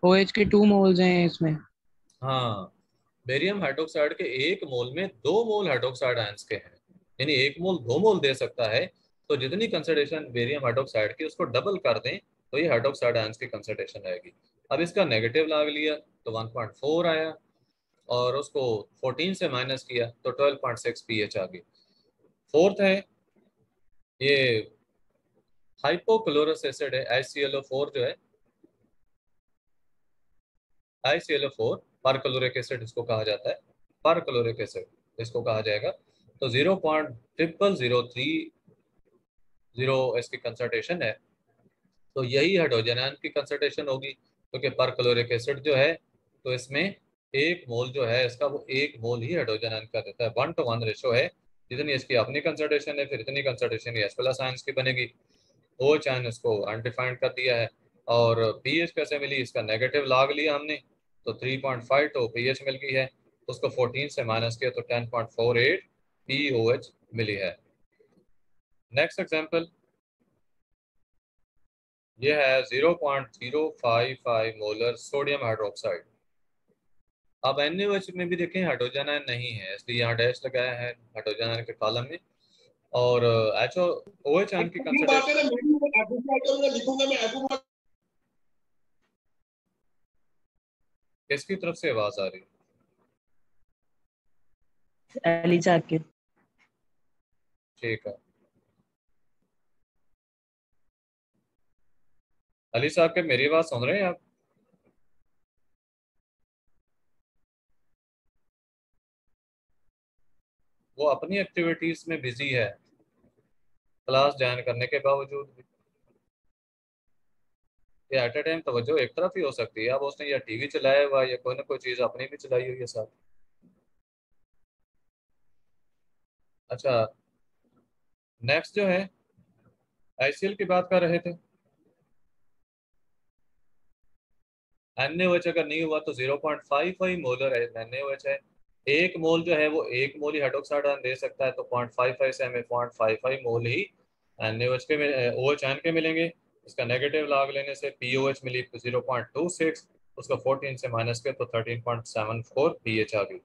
OH के 2 मोल्स हैं इसमें। हाँ, बेरियम हाइड्रोक्साइड के 1 मोल में 2 मोल हाइड्रोक्साइड आयंस के हैं, यानी 1 मोल 2 मोल दे सकता है। तो जितनी कंसंट्रेशन बेरियम हाइड्रोक्साइड की उसको डबल कर दें तो ये हाइड्रोक्साइड आयंस की कंसंट्रेशन आएगी। अब इसका नेगेटिव लॉग लिया तो 1.4 आया, और उसको 14 से माइनस किया तो 12.6 पीएच आ गई। फोर्थ है ये हाइपोक्लोरस एसिड है, HClO4 जो है, HClO4 परक्लोरिक एसिड इसको कहा जाता है, परक्लोरिक एसिड इसको कहा जाएगा। तो 0.0030 इसकी कंसंट्रेशन है, तो यही हाइड्रोजन आयन की कंसंट्रेशन होगी, क्योंकि परक्लोरिक एसिड जो है तो इसमें 1 मोल जो है इसका वो 1 मोल ही हाइड्रोजन आयन का देता है, 1:1 रेशो है, जितनी इसकी अपनी कंसंट्रेशन है फिर इतनी कंसंट्रेशन H प्लस आयंस की बनेगी। OH आयन इसको अनडिफाइंड कर दिया है। और पीएच कैसे मिली, इसका नेगेटिव लॉग लिया हमने तो 3.5 तो पीएच मिल गई है, उसको 14 से माइनस किया तो 10.48 POH मिली है। नेक्स्ट एग्जांपल ये है 0.055 मोलर सोडियम हाइड्रोक्साइड। अब NaOH में भी देखें हाइड्रोजन आयन नहीं है, इसलिए यहाँ डैश लगाया है हाइड्रोजन आयन के कॉलम में। और OH आयन की कंसंट्रेशन किसकी तरफ से आवाज आ रही है, अली साहब के। ठीक है, अली साहब के मेरी बात सुन रहे हैं आप। वो अपनी एक्टिविटीज में बिजी है क्लास ज्वाइन करने के बावजूद भी। कि एट ए टाइम तवज्जो एक तरफ ही हो सकती है। अब उसने या टीवी चलाया हुआ या कोई ना कोई चीज़ अपनी भी चलाई हुई है साथ। अच्छा, नेक्स्ट जो है आईसीएल की बात कर रहे थे। NaOH अगर नहीं हुआ तो 0.55 मोलर NaOH है। एक मोल जो है वो एक मोल ही हाइड्रोक्साइड आयन दे सकता है, तो 0.55 से हमें 0.55 मोल ही NaOH के OH आयन के मिलेंगे। इसका नेगेटिव लॉग लेने से POH मिली 0.26, उसको 14 से माइनस किया तो 13.74 pH आ गई।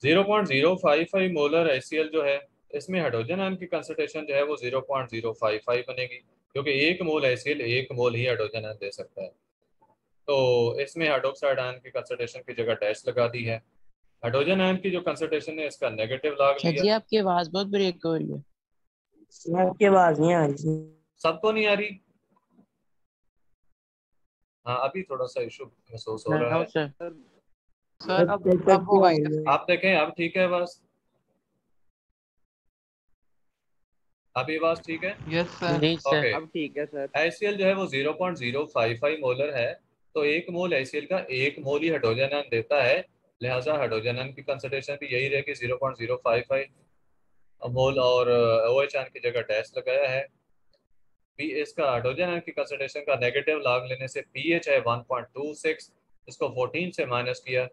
0.055 मोलर HCl जो है इसमें हाइड्रोजन आयन की कंसंट्रेशन जो है वो 0.055 बनेगी, क्योंकि एक मोल HCl एक मोल ही हाइड्रोजन आयन दे सकता है। तो इसमें हाइड्रोक्साइड आयन की कंसंट्रेशन की जगह डैश लगा दी है। हाइड्रोजन आयन की जो कंसंट्रेशन है इसका नेगेटिव लॉग सर लिया। जी आपकी आवाज बहुत ब्रेक हो रही है। आपकी आवाज नहीं आ रही। सबको नहीं आ रही? हाँ, अभी थोड़ा सा इशू महसूस हो रहा नो है। सर। सर अब तो होगा आई सर। है। आप देखें, अब ठीक है बस, अभी आवाज ठीक है? Yes sir. नहीं सर। ओके। अब ठीक है सर। HCl जो है वो 0.055 मोलर है, तो एक मोल HCl का एक मोल ही हाइड्रोजन आयन देता है, लिहाजा हाइड्रोजन आयन की कंसंट्रेशन भी यही रहेगी 0.055 मोल, और OH आयन की जगह डैश लगाया है। पी इसका हाइड्रोजन आयन की कंसंट्रेशन का नेगेटिव लॉग लेने से पीएच है 1.26, इसको 14 से माइनस किया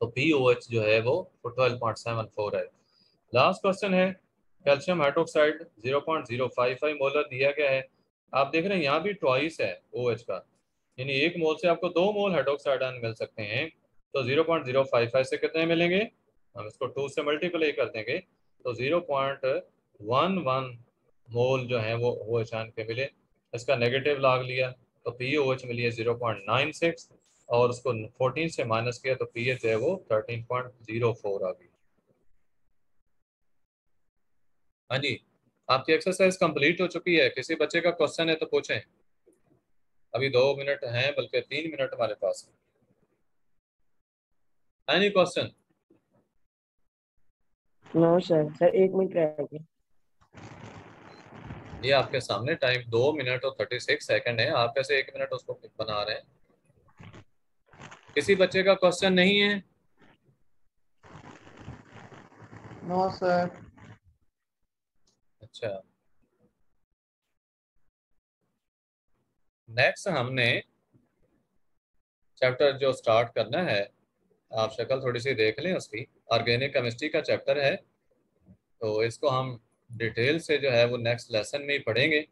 तो पीओएच जो है वो 12.74 है। लास्ट क्वेश्चन है कैल्शियम हाइड्रोक्साइड 0.055 मोलर दिया गया है। आप देख रहे हैं यहाँ भी ट्वाइस है OH का, यानी एक मोल से आपको 2 मोल हाइड्रोक्साइड आयन मिल सकते हैं। तो 0.055 से कितने मिलेंगे? हम इसको 2 से मल्टीप्लाई कर देंगे तो 0.11 मोल जो है वो OH आयन के मिले। इसका नेगेटिव लॉग लिया तो POH मिली है 0.96, और उसको 14 से माइनस किया तो पीएच जो है वो 13.04 आ गई। हाँ जी, आपकी एक्सरसाइज कंप्लीट हो चुकी है। किसी बच्चे का क्वेश्चन है तो पूछें, अभी 2 मिनट हैं, बल्कि 3 मिनट हमारे पास है। Any question? No sir, sir 1 minute रह गया। ये आपके सामने टाइम 2 मिनट और 36 सेकंड है, आप कैसे 1 मिनट उसको बना रहे हैं? किसी बच्चे का क्वेश्चन नहीं है? No sir. अच्छा, नेक्स्ट हमने चैप्टर जो स्टार्ट करना है, आप शक्ल थोड़ी सी देख लें उसकी, ऑर्गेनिक केमिस्ट्री का चैप्टर है, तो इसको हम डिटेल से जो है वो नेक्स्ट लेसन में ही पढ़ेंगे।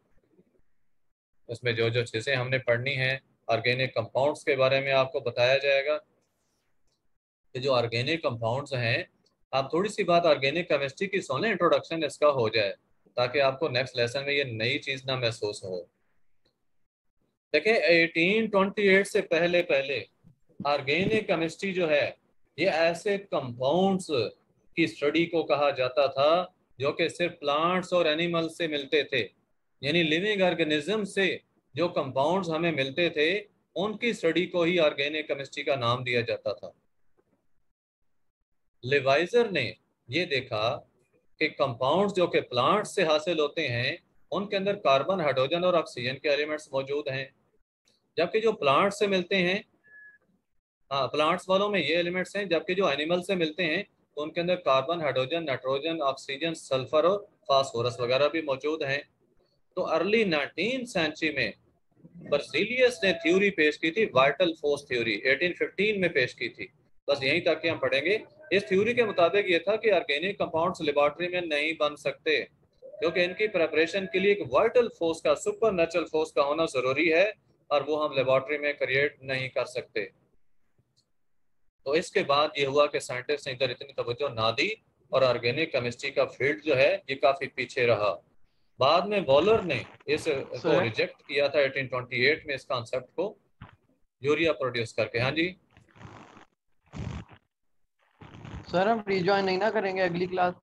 उसमें जो जो चीज़ें हमने पढ़नी हैं, ऑर्गेनिक कंपाउंड्स के बारे में आपको बताया जाएगा कि जो ऑर्गेनिक कंपाउंड्स हैं, आप थोड़ी सी बात ऑर्गेनिक केमिस्ट्री की सुन लें, इंट्रोडक्शन इसका हो जाए, ताकि आपको नेक्स्ट लेसन में ये नई चीज़ ना महसूस हो। देखिए 1828 से पहले पहले ऑर्गेनिक केमिस्ट्री जो है ये ऐसे कंपाउंड्स की स्टडी को कहा जाता था जो कि सिर्फ प्लांट्स और एनिमल्स से मिलते थे, यानी लिविंग ऑर्गेनिज्म से जो कंपाउंड्स हमें मिलते थे उनकी स्टडी को ही ऑर्गेनिक केमिस्ट्री का नाम दिया जाता था। लिवाइजर ने ये देखा कि कंपाउंड्स जो कि प्लांट्स से हासिल होते हैं उनके अंदर कार्बन, हाइड्रोजन और ऑक्सीजन के एलिमेंट्स मौजूद हैं, जबकि जो प्लांट्स से मिलते हैं, हाँ प्लांट्स वालों में ये एलिमेंट्स हैं, जबकि जो एनिमल से मिलते हैं तो उनके अंदर carbon, hydrogen, nitrogen, oxygen, sulphur और फास्फोरस वगैरह भी मौजूद हैं। तो अर्ली 19th सेंचुरी में बर्जीलियस ने थ्योरी पेश की थी, वाइटल फोर्स थ्योरी 1815 में पेश की थी। बस यहीं तक कि हम पढ़ेंगे। इस थ्योरी के मुताबिक ये था कि ऑर्गेनिक कंपाउंड्स लेबोरेटरी में नहीं बन सकते, क्योंकि इनकी प्रिपरेशन के लिए एक वाइटल फोर्स का, सुपर नेचुरल फोर्स का होना जरूरी है, और वो हम लेबोरेटरी में क्रिएट नहीं कर सकते। तो इसके बाद ये हुआ कि साइंटिस्ट ने इधर इतनी तवज्जो ना दी और ऑर्गेनिक केमिस्ट्री का फील्ड जो है ये काफी पीछे रहा। बाद में वॉलर ने इसको सर रिजेक्ट किया था 1828 में, इस कॉन्सेप्ट को यूरिया प्रोड्यूस करके। हाँ जी, सर हम रिज्वाइन नहीं ना करेंगे अगली क्लास?